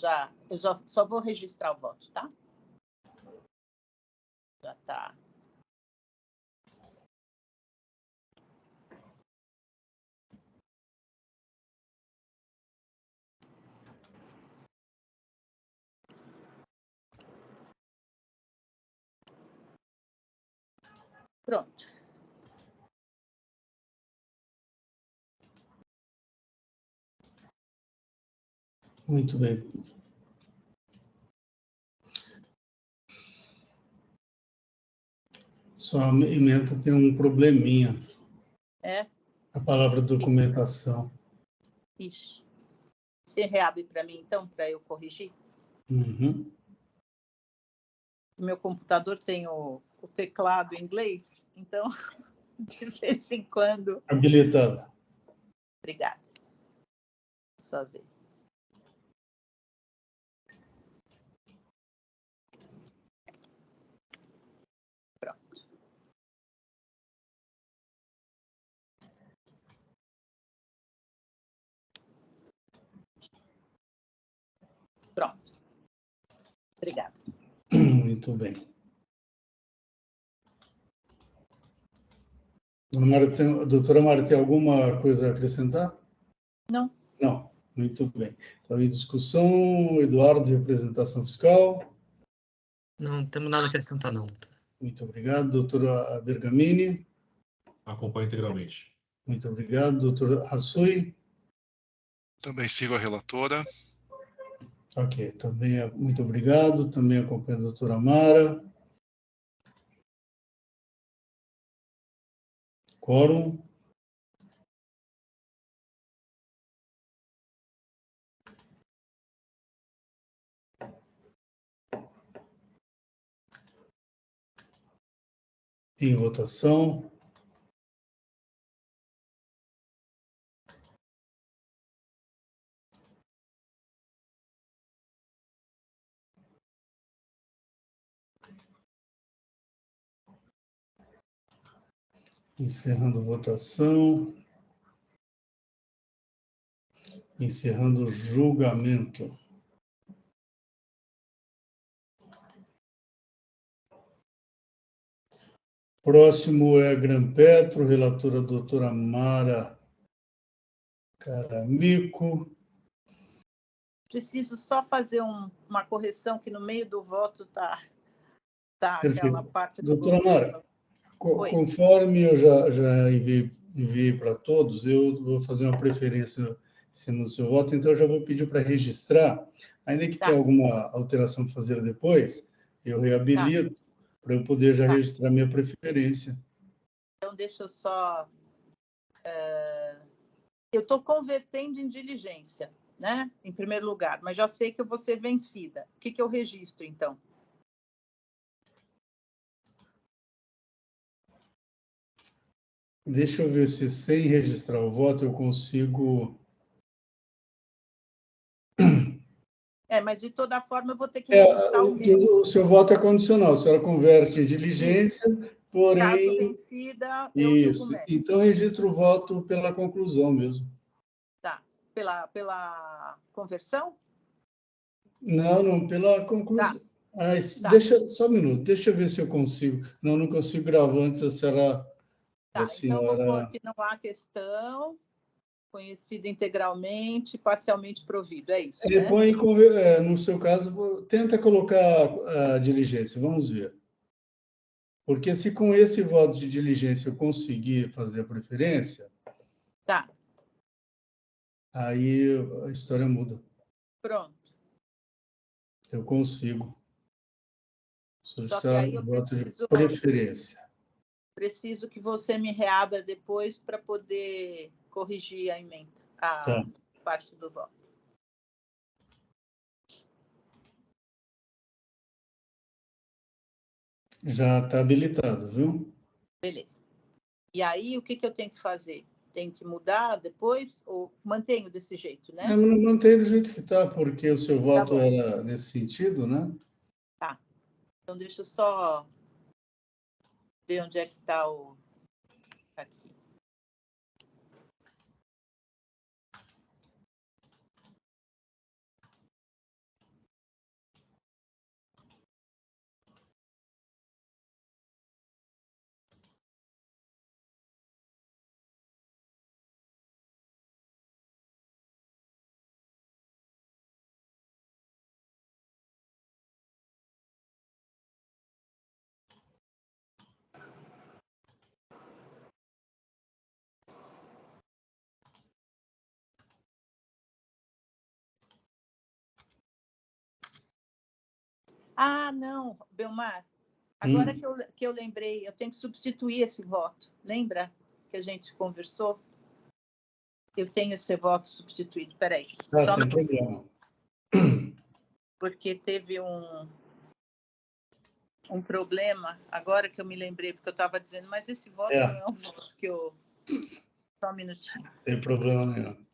Eu só vou registrar o voto, tá? Já tá. Pronto. Muito bem. Sua ementa tem um probleminha. A palavra documentação. Ixi. Você reabre para mim, então, para eu corrigir? Uhum. meu computador tem o teclado em inglês, então, de vez em quando... Habilitado. Obrigada. Só ver. Pronto. Pronto. Obrigada. Muito bem. Doutora Mara, tem alguma coisa a acrescentar? Não. Não. Muito bem. Então, em discussão, Eduardo, de representação fiscal. Não temos nada a acrescentar, não. Muito obrigado. Doutora Bergamini. Acompanha integralmente. Muito obrigado. Doutora Hassui. Também sigo a relatora. Ok, também muito obrigado. Também acompanho a doutora Mara. Quórum. Em votação. Encerrando votação. Encerrando o julgamento. Próximo é Gran Petro, relatora doutora Mara Caramico. Preciso só fazer uma correção que no meio do voto está Perfeito. aquela parte do Doutora governo. Mara, conforme eu já enviei para todos, eu vou fazer uma preferência em cima do seu voto, então eu já vou pedir para registrar, ainda que tenha alguma alteração para fazer depois, eu reabilito para eu poder já registrar minha preferência. Então, deixa eu só... eu estou convertendo em diligência, né? Em primeiro lugar, mas já sei que eu vou ser vencida. O que eu registro, então? Deixa eu ver se sem registrar o voto eu consigo... Mas de toda forma eu vou ter que registrar o meu. O seu voto é condicional, a senhora converte em diligência, porém... Caso vencida, eu julgo mérito. Então registra o voto pela conclusão mesmo. Tá. Pela conversão? Não, pela conclusão. Tá. Deixa, só um minuto, deixa eu ver se eu consigo. Não consigo gravar antes a senhora... Então vou pôr que não há questão, conhecido integralmente, parcialmente provido, é isso, né? Põe, no seu caso, tenta colocar a diligência, vamos ver. Porque se com esse voto de diligência eu conseguir fazer a preferência, aí a história muda. Pronto. Eu consigo solicitar aí eu voto de preferência. Preciso que você me reabra depois para poder corrigir a emenda, a parte do voto. Já está habilitado, viu? Beleza. E aí, o que eu tenho que fazer? Tem que mudar depois ou mantenho desse jeito, né? Não mantém do jeito que está, porque o seu voto era nesse sentido, né? Tá. Então, deixa eu só ver onde é que está o... Aqui. Não, Belmar. Agora que eu lembrei, eu tenho que substituir esse voto. Lembra que a gente conversou? Eu tenho esse voto substituído. Espera aí. Sem problema. Porque teve um... um problema, agora que eu me lembrei, porque eu estava dizendo, mas esse voto não é um voto que eu... Só um minutinho. Não tem problema nenhum.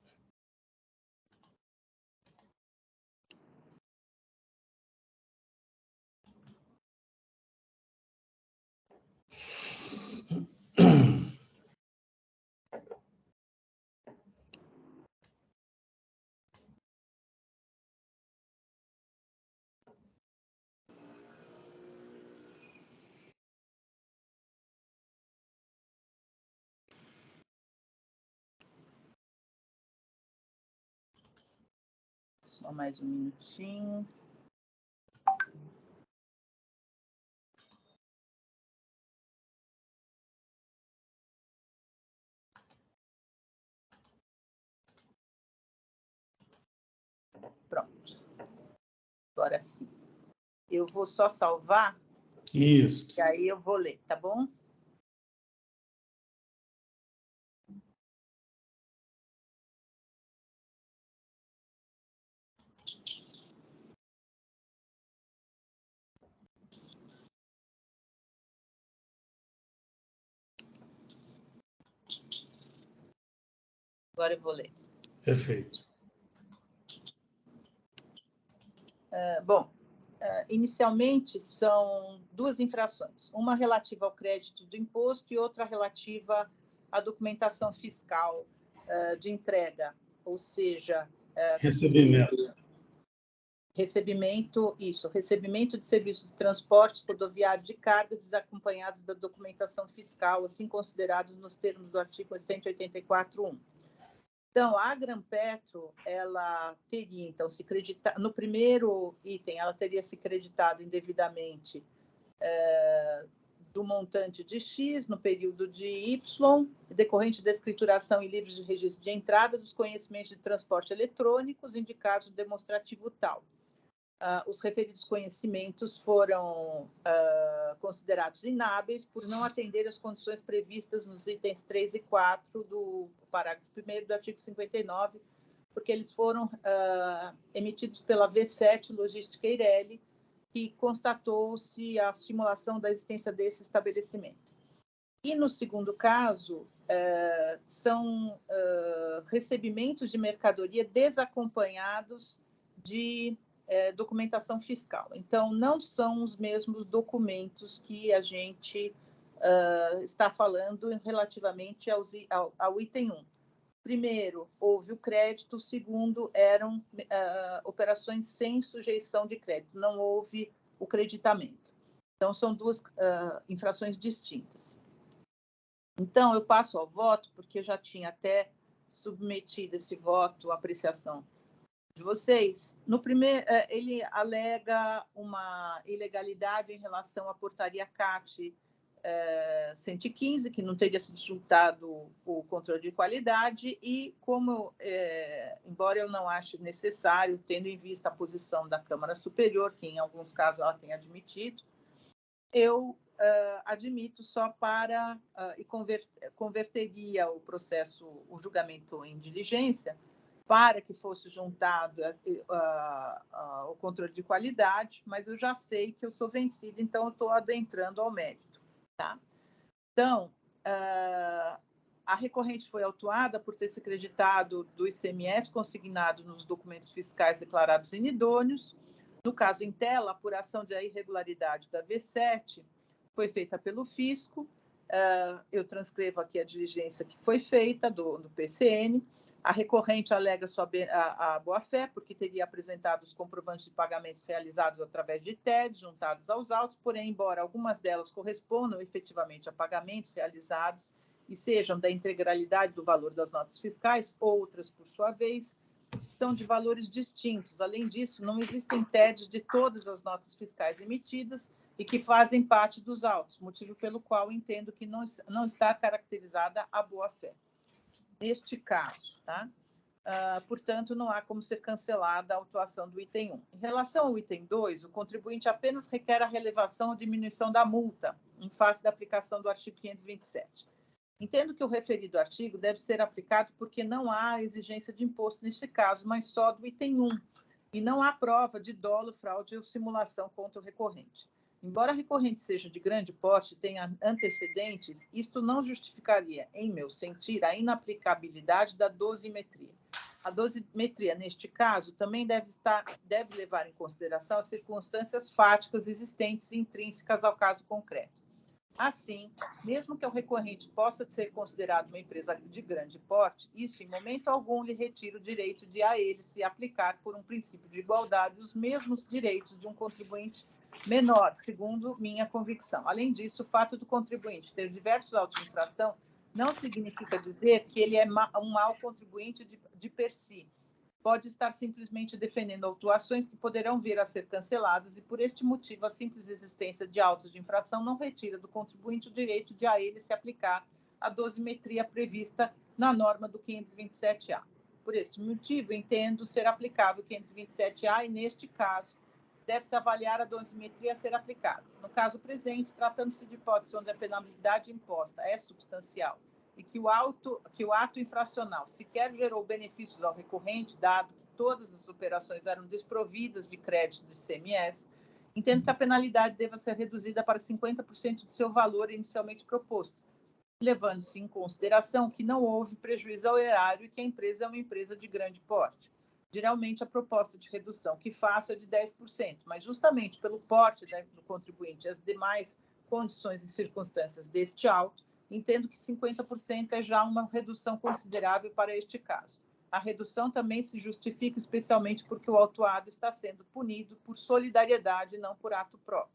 Só mais um minutinho. Pronto. Agora sim. Eu vou só salvar. Isso. E aí eu vou ler, tá bom? Agora eu vou ler. Perfeito. Bom, inicialmente são duas infrações, uma relativa ao crédito do imposto e outra relativa à documentação fiscal de entrega, ou seja... Recebimento. Recebimento de serviço de transporte rodoviário de cargas desacompanhados da documentação fiscal, assim considerados nos termos do artigo 184.1. Então, a Granpetro, ela teria, então, se creditado, no primeiro item, ela teria se creditado indevidamente do montante de X no período de Y, decorrente da escrituração em livros de registro de entrada dos conhecimentos de transporte eletrônicos indicados no demonstrativo tal. Os referidos conhecimentos foram considerados inábeis por não atender às condições previstas nos itens 3 e 4 do parágrafo 1º do artigo 59, porque eles foram emitidos pela V7 Logística Eireli, que constatou-se a simulação da existência desse estabelecimento. E, no segundo caso, são recebimentos de mercadoria desacompanhados de documentação fiscal. Então, não são os mesmos documentos que a gente está falando relativamente ao item 1. Primeiro, houve o crédito. O segundo, eram operações sem sujeição de crédito. Não houve o creditamento. Então, são duas infrações distintas. Então, eu passo ao voto, porque eu já tinha até submetido esse voto à apreciação de vocês. No primeiro, ele alega uma ilegalidade em relação à portaria CAT 115, que não teria sido julgado o controle de qualidade, e como, embora eu não ache necessário, tendo em vista a posição da Câmara Superior, que em alguns casos ela tem admitido, eu admito só para e converteria o processo, o julgamento em diligência, para que fosse juntado o controle de qualidade, mas eu já sei que eu sou vencida, então eu estou adentrando ao mérito. Tá? Então, a recorrente foi autuada por ter se creditado do ICMS consignado nos documentos fiscais declarados inidôneos. No caso Intela, a apuração da irregularidade da V7 foi feita pelo fisco. Eu transcrevo aqui a diligência que foi feita do PCN. A recorrente alega a boa-fé, porque teria apresentado os comprovantes de pagamentos realizados através de TED, juntados aos autos, porém, embora algumas delas correspondam efetivamente a pagamentos realizados e sejam da integralidade do valor das notas fiscais, outras, por sua vez, são de valores distintos. Além disso, não existem TEDs de todas as notas fiscais emitidas e que fazem parte dos autos, motivo pelo qual entendo que não está caracterizada a boa-fé. Neste caso, tá? Portanto, não há como ser cancelada a autuação do item 1. Em relação ao item 2, o contribuinte apenas requer a relevação ou diminuição da multa em face da aplicação do artigo 527. Entendo que o referido artigo deve ser aplicado porque não há exigência de imposto neste caso, mas só do item 1, e não há prova de dolo, fraude ou simulação contra o recorrente. Embora a recorrente seja de grande porte e tenha antecedentes, isto não justificaria, em meu sentir, a inaplicabilidade da dosimetria. A dosimetria, neste caso, também deve levar em consideração as circunstâncias fáticas existentes e intrínsecas ao caso concreto. Assim, mesmo que o recorrente possa ser considerado uma empresa de grande porte, isso, em momento algum, lhe retira o direito de a ele se aplicar, por um princípio de igualdade, os mesmos direitos de um contribuinte menor, segundo minha convicção. Além disso, o fato do contribuinte ter diversos autos de infração não significa dizer que ele é um mau contribuinte de per si. Pode estar simplesmente defendendo autuações que poderão vir a ser canceladas e, por este motivo, a simples existência de autos de infração não retira do contribuinte o direito de a ele se aplicar a dosimetria prevista na norma do 527-A. Por este motivo, entendo ser aplicável o 527-A e, neste caso, deve-se avaliar a dosimetria a ser aplicada. No caso presente, tratando-se de hipótese onde a penalidade imposta é substancial e que o ato infracional sequer gerou benefícios ao recorrente, dado que todas as operações eram desprovidas de crédito de ICMS, entendo que a penalidade deva ser reduzida para 50% de seu valor inicialmente proposto, levando-se em consideração que não houve prejuízo ao erário e que a empresa é uma empresa de grande porte. Geralmente, a proposta de redução que faço é de 10%, mas justamente pelo porte do contribuinte e as demais condições e circunstâncias deste auto, entendo que 50% é já uma redução considerável para este caso. A redução também se justifica especialmente porque o autuado está sendo punido por solidariedade e não por ato próprio.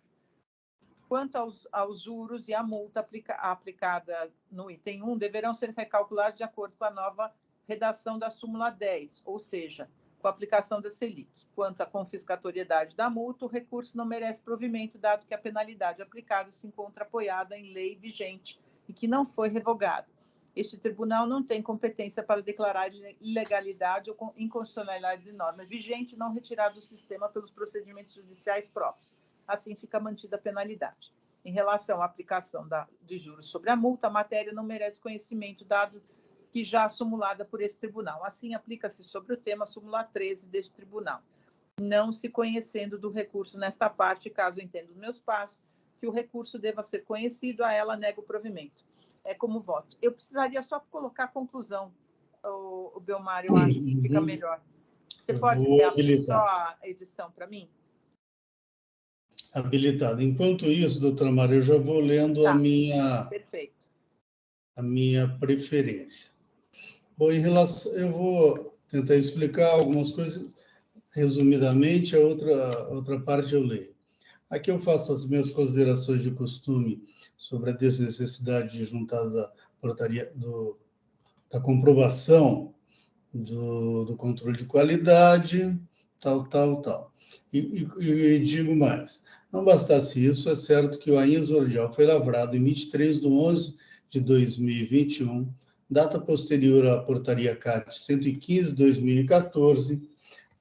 Quanto aos juros e a multa aplicada no item 1, deverão ser recalculados de acordo com a nova redação da súmula 10, ou seja, com a aplicação da Selic. Quanto à confiscatoriedade da multa, o recurso não merece provimento, dado que a penalidade aplicada se encontra apoiada em lei vigente e que não foi revogada. Este tribunal não tem competência para declarar ilegalidade ou inconstitucionalidade de norma vigente não retirada do sistema pelos procedimentos judiciais próprios. Assim, fica mantida a penalidade. Em relação à aplicação de juros sobre a multa, a matéria não merece conhecimento, dado que já acumulada por esse tribunal. Assim, aplica-se sobre o tema a súmula 13 deste tribunal. Não se conhecendo do recurso nesta parte, caso entenda os meus passos, que o recurso deva ser conhecido, a ela nega o provimento. É como voto. Eu precisaria só colocar a conclusão, o Belmar, eu acho que fica melhor. Você pode abrir só a edição para mim? Habilitado. Enquanto isso, doutora Maria, eu já vou lendo Perfeito. A minha preferência. Bom, eu vou tentar explicar algumas coisas resumidamente, a outra parte eu leio. Aqui eu faço as minhas considerações de costume sobre a desnecessidade de juntar da portaria da comprovação do controle de qualidade, tal. E digo mais, não bastasse isso, é certo que o AINS Ordial foi lavrado em 23 de 11 de 2021, data posterior à portaria CAT 115/2014,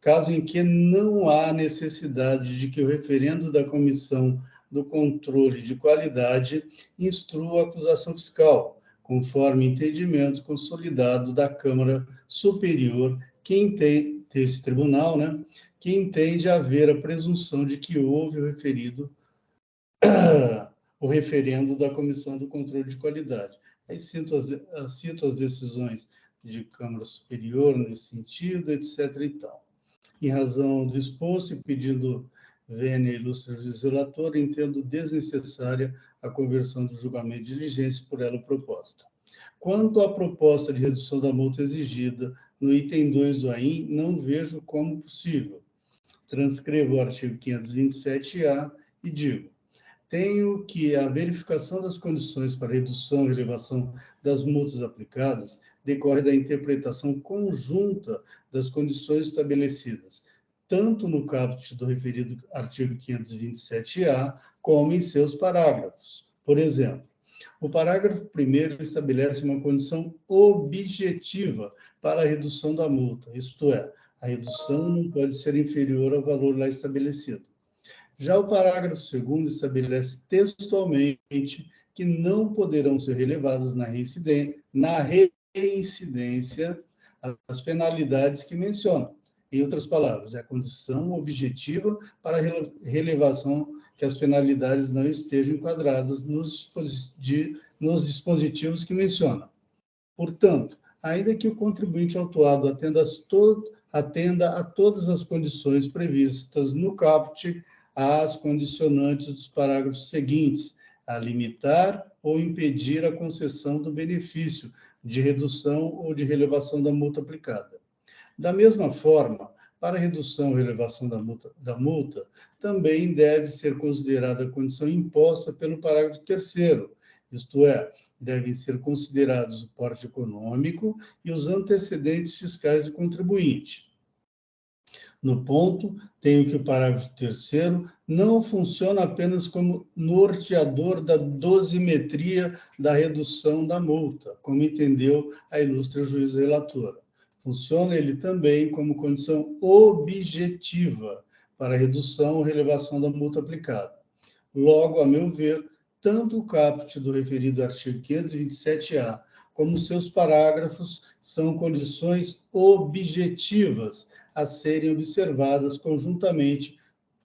caso em que não há necessidade de que o referendo da Comissão do Controle de Qualidade instrua a acusação fiscal, conforme entendimento consolidado da Câmara Superior, desse tribunal, que entende haver a presunção de que houve o referendo da Comissão do Controle de Qualidade. Aí cito as decisões de Câmara Superior nesse sentido, etc. e tal. Em razão do exposto e pedindo vênia ilustre juiz relator, entendo desnecessária a conversão do julgamento de diligência por ela proposta. Quanto à proposta de redução da multa exigida no item 2 do AIN, não vejo como possível. Transcrevo o artigo 527-A e digo: tenho que a verificação das condições para redução e elevação das multas aplicadas decorre da interpretação conjunta das condições estabelecidas, tanto no caput do referido artigo 527-A, como em seus parágrafos. Por exemplo, o parágrafo 1º estabelece uma condição objetiva para a redução da multa, isto é, a redução não pode ser inferior ao valor lá estabelecido. Já o parágrafo 2º estabelece textualmente que não poderão ser relevadas na reincidência as penalidades que menciona, Em outras palavras, é a condição objetiva para a relevação que as penalidades não estejam enquadradas nos dispositivos que menciona. Portanto, ainda que o contribuinte autuado atenda a todas as condições previstas no caput, às condicionantes dos parágrafos seguintes, a limitar ou impedir a concessão do benefício de redução ou de relevação da multa aplicada. Da mesma forma, para a redução ou relevação da multa, também deve ser considerada a condição imposta pelo parágrafo 3º, isto é, devem ser considerados o porte econômico e os antecedentes fiscais do contribuinte. No ponto, tenho que o parágrafo 3º não funciona apenas como norteador da dosimetria da redução da multa, como entendeu a ilustre juíza relatora. Funciona ele também como condição objetiva para a redução ou relevação da multa aplicada. Logo, a meu ver, tanto o caput do referido artigo 527-A como seus parágrafos são condições objetivas a serem observadas conjuntamente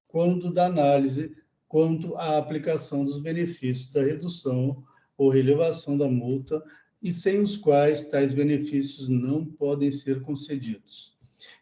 quando da análise quanto à aplicação dos benefícios da redução ou relevação da multa e sem os quais tais benefícios não podem ser concedidos.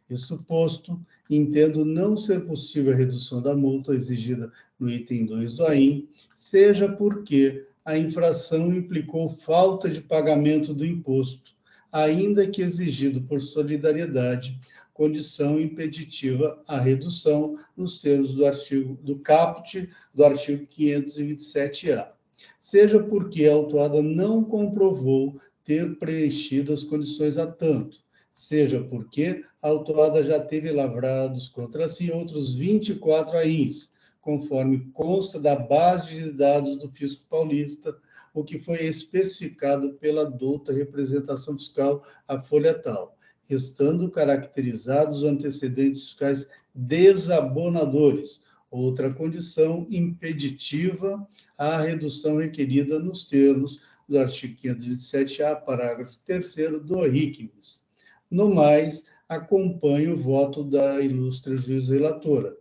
Isso posto, entendo não ser possível a redução da multa exigida no item 2 do AIM, seja porque a infração implicou falta de pagamento do imposto, ainda que exigido por solidariedade, condição impeditiva à redução nos termos do caput do artigo 527-A. Seja porque a autuada não comprovou ter preenchido as condições a tanto, seja porque a autuada já teve lavrados contra si outros 24 AINs, conforme consta da base de dados do Fisco Paulista, o que foi especificado pela douta representação fiscal à folha tal, restando caracterizados antecedentes fiscais desabonadores, outra condição impeditiva à redução requerida nos termos do artigo 527-A, parágrafo 3º do RICMES. No mais, acompanho o voto da ilustre juíza relatora.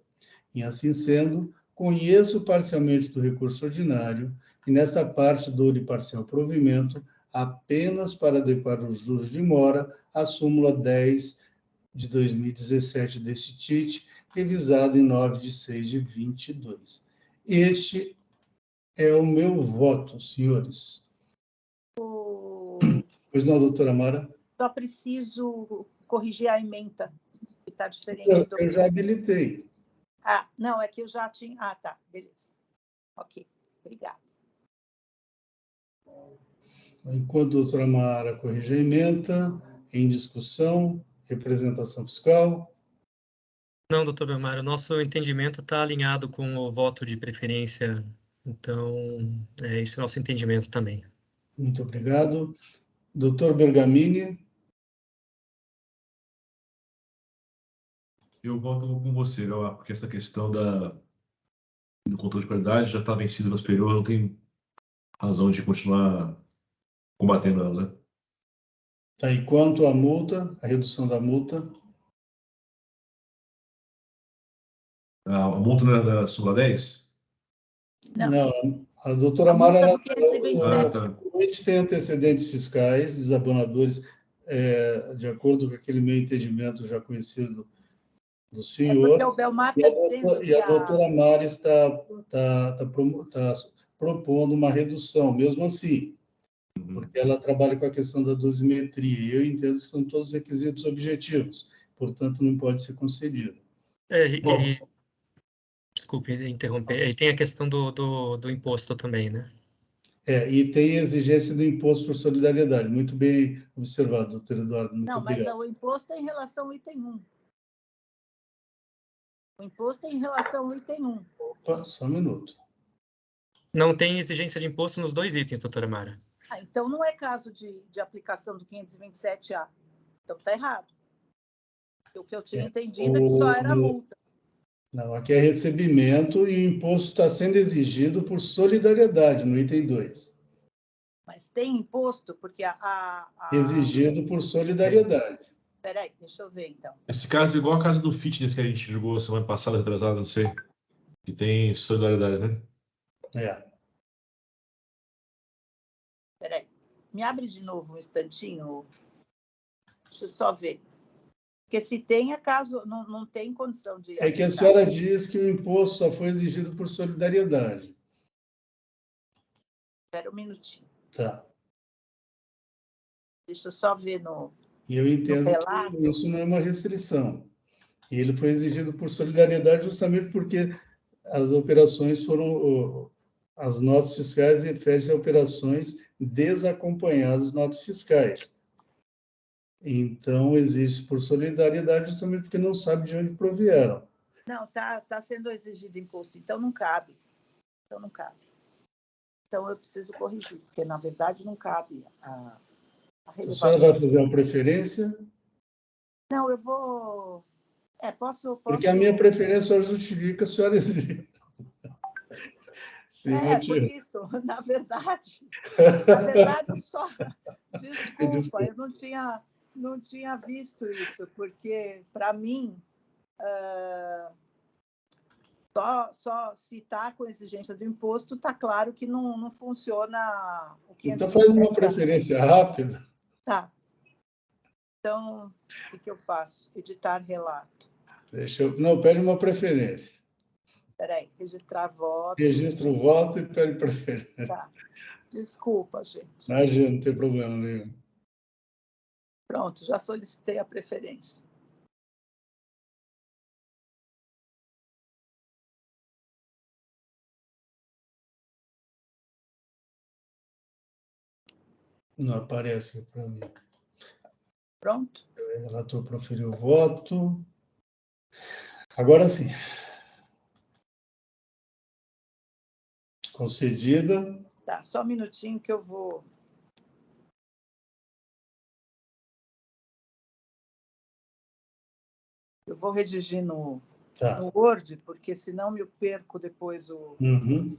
E assim sendo, conheço parcialmente do recurso ordinário e nessa parte dou-lhe parcial provimento apenas para adequar os juros de mora à súmula 10 de 2017 deste TIT, revisado em 9 de 6 de 22. Este é o meu voto, senhores. Pois não, doutora Mara? Só preciso corrigir a ementa, que está diferente Eu já habilitei. Ah, não, é que eu já tinha... Ah, tá, beleza. Ok, obrigada. Enquanto a doutora Mara corrige a ementa, em discussão, representação fiscal. Não, doutor Belmar, o nosso entendimento está alinhado com o voto de preferência, então, esse é o nosso entendimento também. Muito obrigado. Doutor Bergamini. Eu voto com você, Gauá, porque essa questão do controle de qualidade já está vencida no superior, não tem razão de continuar combatendo ela, né? Tá, e quanto à multa, a redução da multa? A multa não é da súmula 10? Não, a doutora A Mara... multa do 527. A gente tem antecedentes fiscais, desabonadores, de acordo com aquele meu entendimento já conhecido do senhor. Porque o Belmar está dizendo E a doutora Mara está propondo uma redução, mesmo assim, porque ela trabalha com a questão da dosimetria. Eu entendo que são todos requisitos objetivos, portanto, não pode ser concedido. Desculpe interromper. E tem a questão do imposto também, né? E tem a exigência do imposto por solidariedade. Muito bem observado, doutor Eduardo. Muito obrigado. Mas o imposto é em relação ao item 1. O imposto é em relação ao item 1. Opa, só um minuto. Não tem exigência de imposto nos dois itens, doutora Mara. Então não é caso de aplicação do 527-A. Então está errado. O que eu tinha entendido é que só era multa. Não, aqui é recebimento e o imposto está sendo exigido por solidariedade, no item 2. Mas tem imposto, porque Exigido por solidariedade. Peraí, deixa eu ver, então. Esse caso é igual a casa do fitness que a gente jogou semana passada, retrasada, não sei. Que tem solidariedade, né? É. Peraí. Me abre de novo um instantinho. Deixa eu só ver. Porque se tem, é caso não tem condição de... É que a senhora diz que o imposto só foi exigido por solidariedade. Espera um minutinho. Tá. Deixa eu só ver no E eu entendo relato. que isso não é uma restrição. E ele foi exigido por solidariedade justamente porque as operações foram... As notas fiscais referem a operações desacompanhadas de notas fiscais. Então, existe por solidariedade justamente porque não sabe de onde provieram. Não, tá sendo exigido imposto, então não cabe. Então eu preciso corrigir, porque na verdade não cabe a A relevação. senhora vai fazer uma preferência? Não, eu vou... posso... Porque a minha preferência justifica a senhora exigir. por isso, na verdade, eu só... Desculpa, eu não tinha visto isso, porque, para mim, só se está com exigência do imposto, está claro que não funciona o 527. Então, faz uma preferência rápida. Tá. Então, o que eu faço? Editar relato. Não, pede uma preferência. Espera aí, registrar voto. Registra o voto e pede preferência. Tá. Desculpa, gente. Imagina, não tem problema nenhum. Pronto, já solicitei a preferência. Não aparece para mim. Pronto? O relator proferiu o voto. Agora sim. Concedida. Tá, só um minutinho que eu vou... Eu vou redigir no Word, porque senão me perco depois o... Uhum.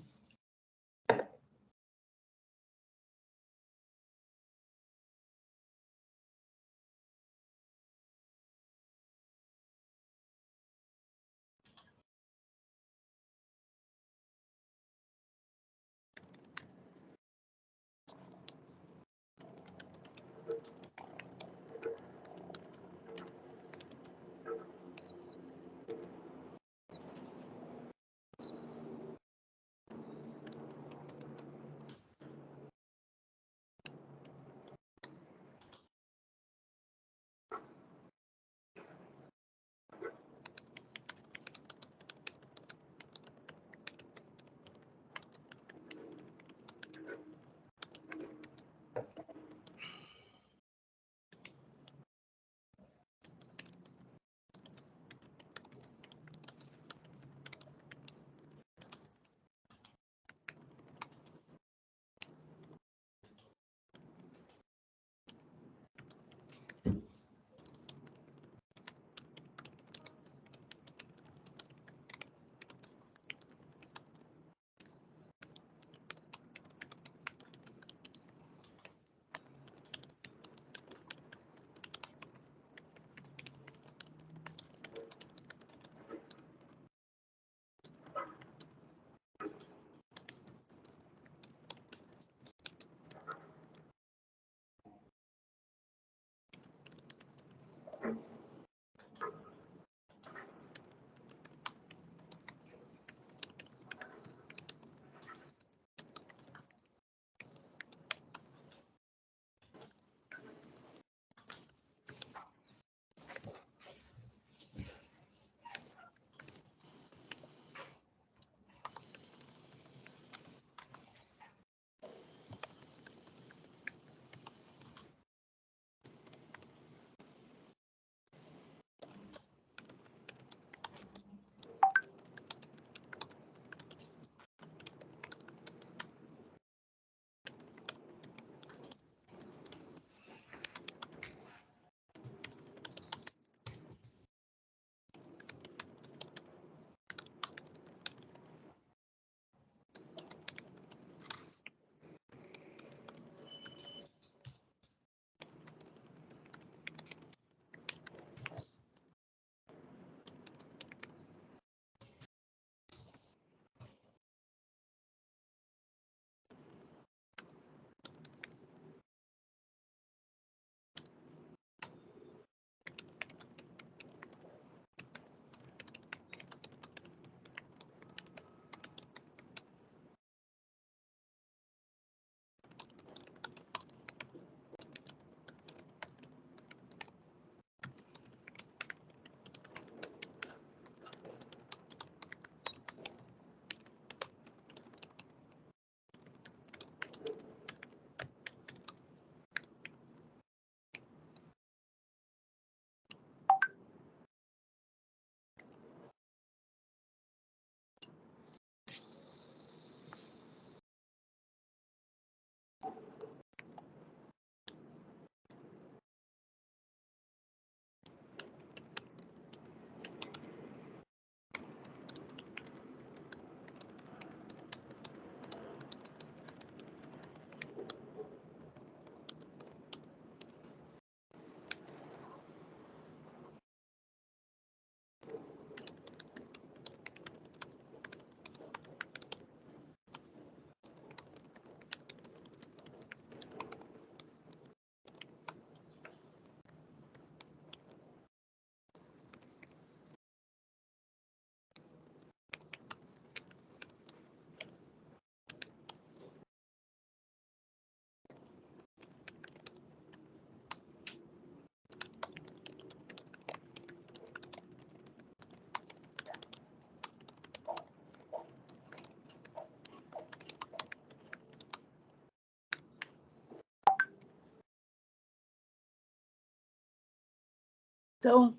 Então,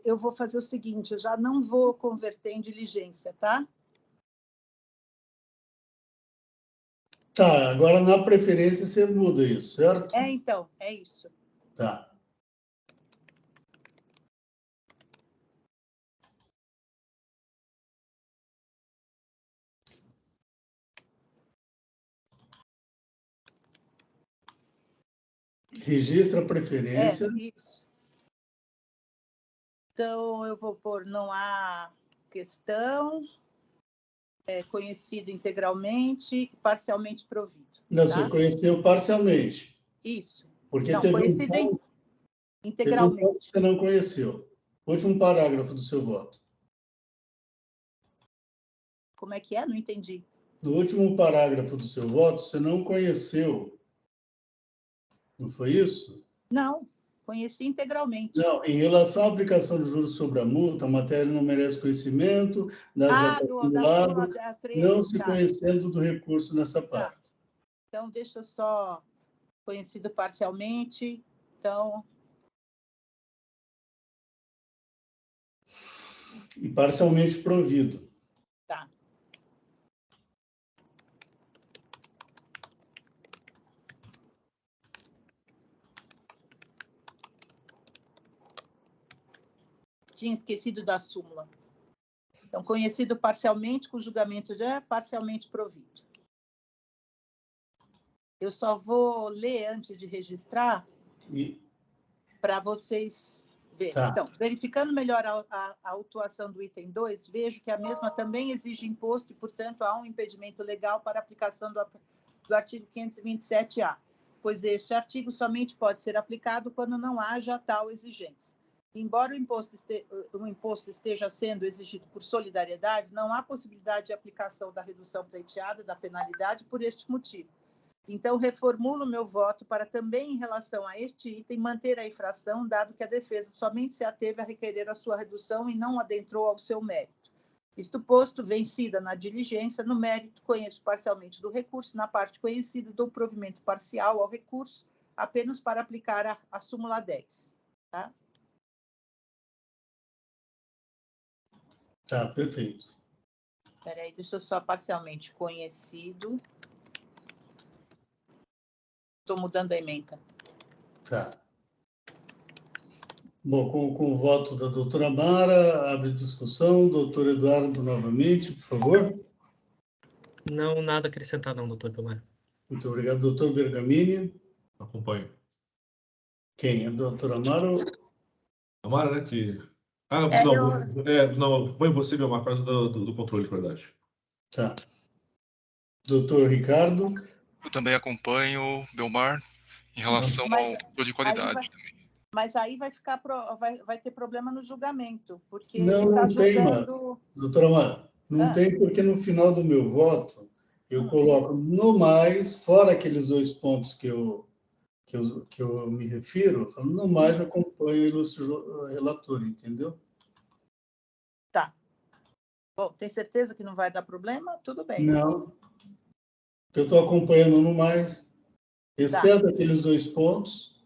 eu vou fazer o seguinte, eu já não vou converter em diligência, tá? Tá, agora na preferência você muda isso, certo? Então, é isso. Tá. Registra a preferência. Isso. Então, eu vou pôr não há questão, conhecido integralmente, parcialmente provido. Não, tá? você conheceu parcialmente. Isso. Porque Não, teve conhecido um ponto integralmente. que você não conheceu. Último parágrafo do seu voto. Como é que é? Não entendi. No último parágrafo do seu voto, você não conheceu. Não foi isso? Não, conheci integralmente. Não, em relação à aplicação de juros sobre a multa, a matéria não merece conhecimento, dado já está acumulado, súmula 13, não se conhecendo do recurso nessa parte. Então, deixa eu só conhecido parcialmente. Então, E parcialmente provido. tá. Tinha esquecido da súmula. Então, conhecido parcialmente, com julgamento já parcialmente provido. Eu só vou ler antes de registrar para vocês verem. Tá. Então, verificando melhor a autuação do item 2, vejo que a mesma também exige imposto e, portanto, há um impedimento legal para a aplicação do artigo 527-A, pois este artigo somente pode ser aplicado quando não haja tal exigência. Embora o imposto esteja sendo exigido por solidariedade, não há possibilidade de aplicação da redução pleiteada da penalidade por este motivo. Então, reformulo meu voto para também, em relação a este item, manter a infração, dado que a defesa somente se ateve a requerer a sua redução e não adentrou ao seu mérito. Isto posto, vencida na diligência, no mérito, conheço parcialmente do recurso, na parte conhecida, dou provimento parcial ao recurso, apenas para aplicar a súmula 10. Tá? Tá, perfeito. Espera aí, deixa eu só parcialmente conhecido. Estou mudando a ementa. Tá. Bom, com o voto da doutora Mara, abre discussão. Doutor Eduardo, novamente, por favor. Não, nada a acrescentar não, doutor Belmar. Muito obrigado. Doutor Bergamini. Acompanho. Quem? A doutora Mara? Amara, né? Não, põe você, Belmar, por causa do controle de qualidade. Tá. Doutor Ricardo. Eu também acompanho, Belmar, em relação ao controle de qualidade também. Mas aí vai ter problema no julgamento, porque Não tem, julgando... doutora Mara, não tem, porque no final do meu voto eu coloco no mais, fora aqueles 2 pontos que eu me refiro, no mais acompanho o ilustre relator, entendeu? Tá. Bom, tem certeza que não vai dar problema? Tudo bem. Não. Eu estou acompanhando no mais, exceto aqueles 2 pontos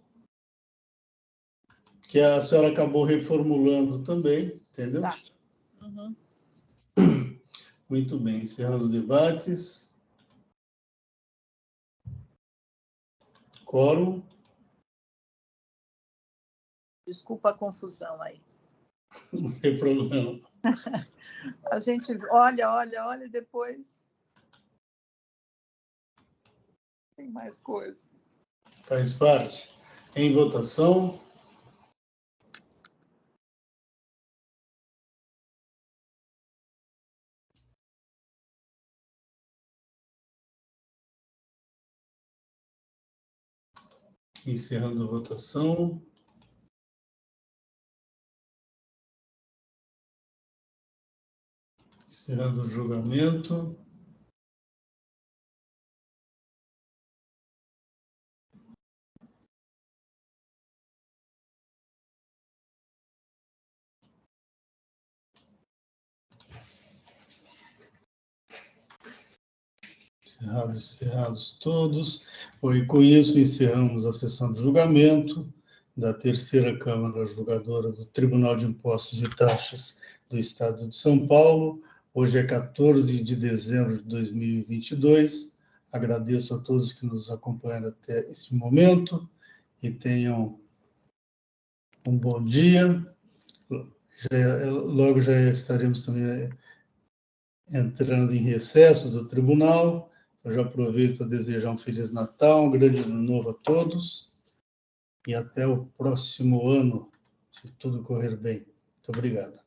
que a senhora acabou reformulando também, entendeu? Tá. Uhum. Muito bem, encerrando os debates. Quórum. Desculpa a confusão aí. Não tem problema. A gente olha e depois tem mais coisa. Faz parte. Em votação. Encerrando a votação. Encerrando o julgamento. Encerrados todos. E com isso encerramos a sessão de julgamento. da Terceira Câmara Julgadora do Tribunal de Impostos e Taxas do Estado de São Paulo. Hoje é 14 de dezembro de 2022. Agradeço a todos que nos acompanharam até esse momento e tenham um bom dia. Logo já estaremos também entrando em recesso do tribunal. Eu já aproveito para desejar um Feliz Natal, um grande ano novo a todos e até o próximo ano, se tudo correr bem. Muito obrigado.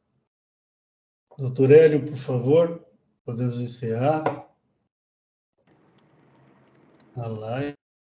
Doutor Hélio, por favor, podemos encerrar a live.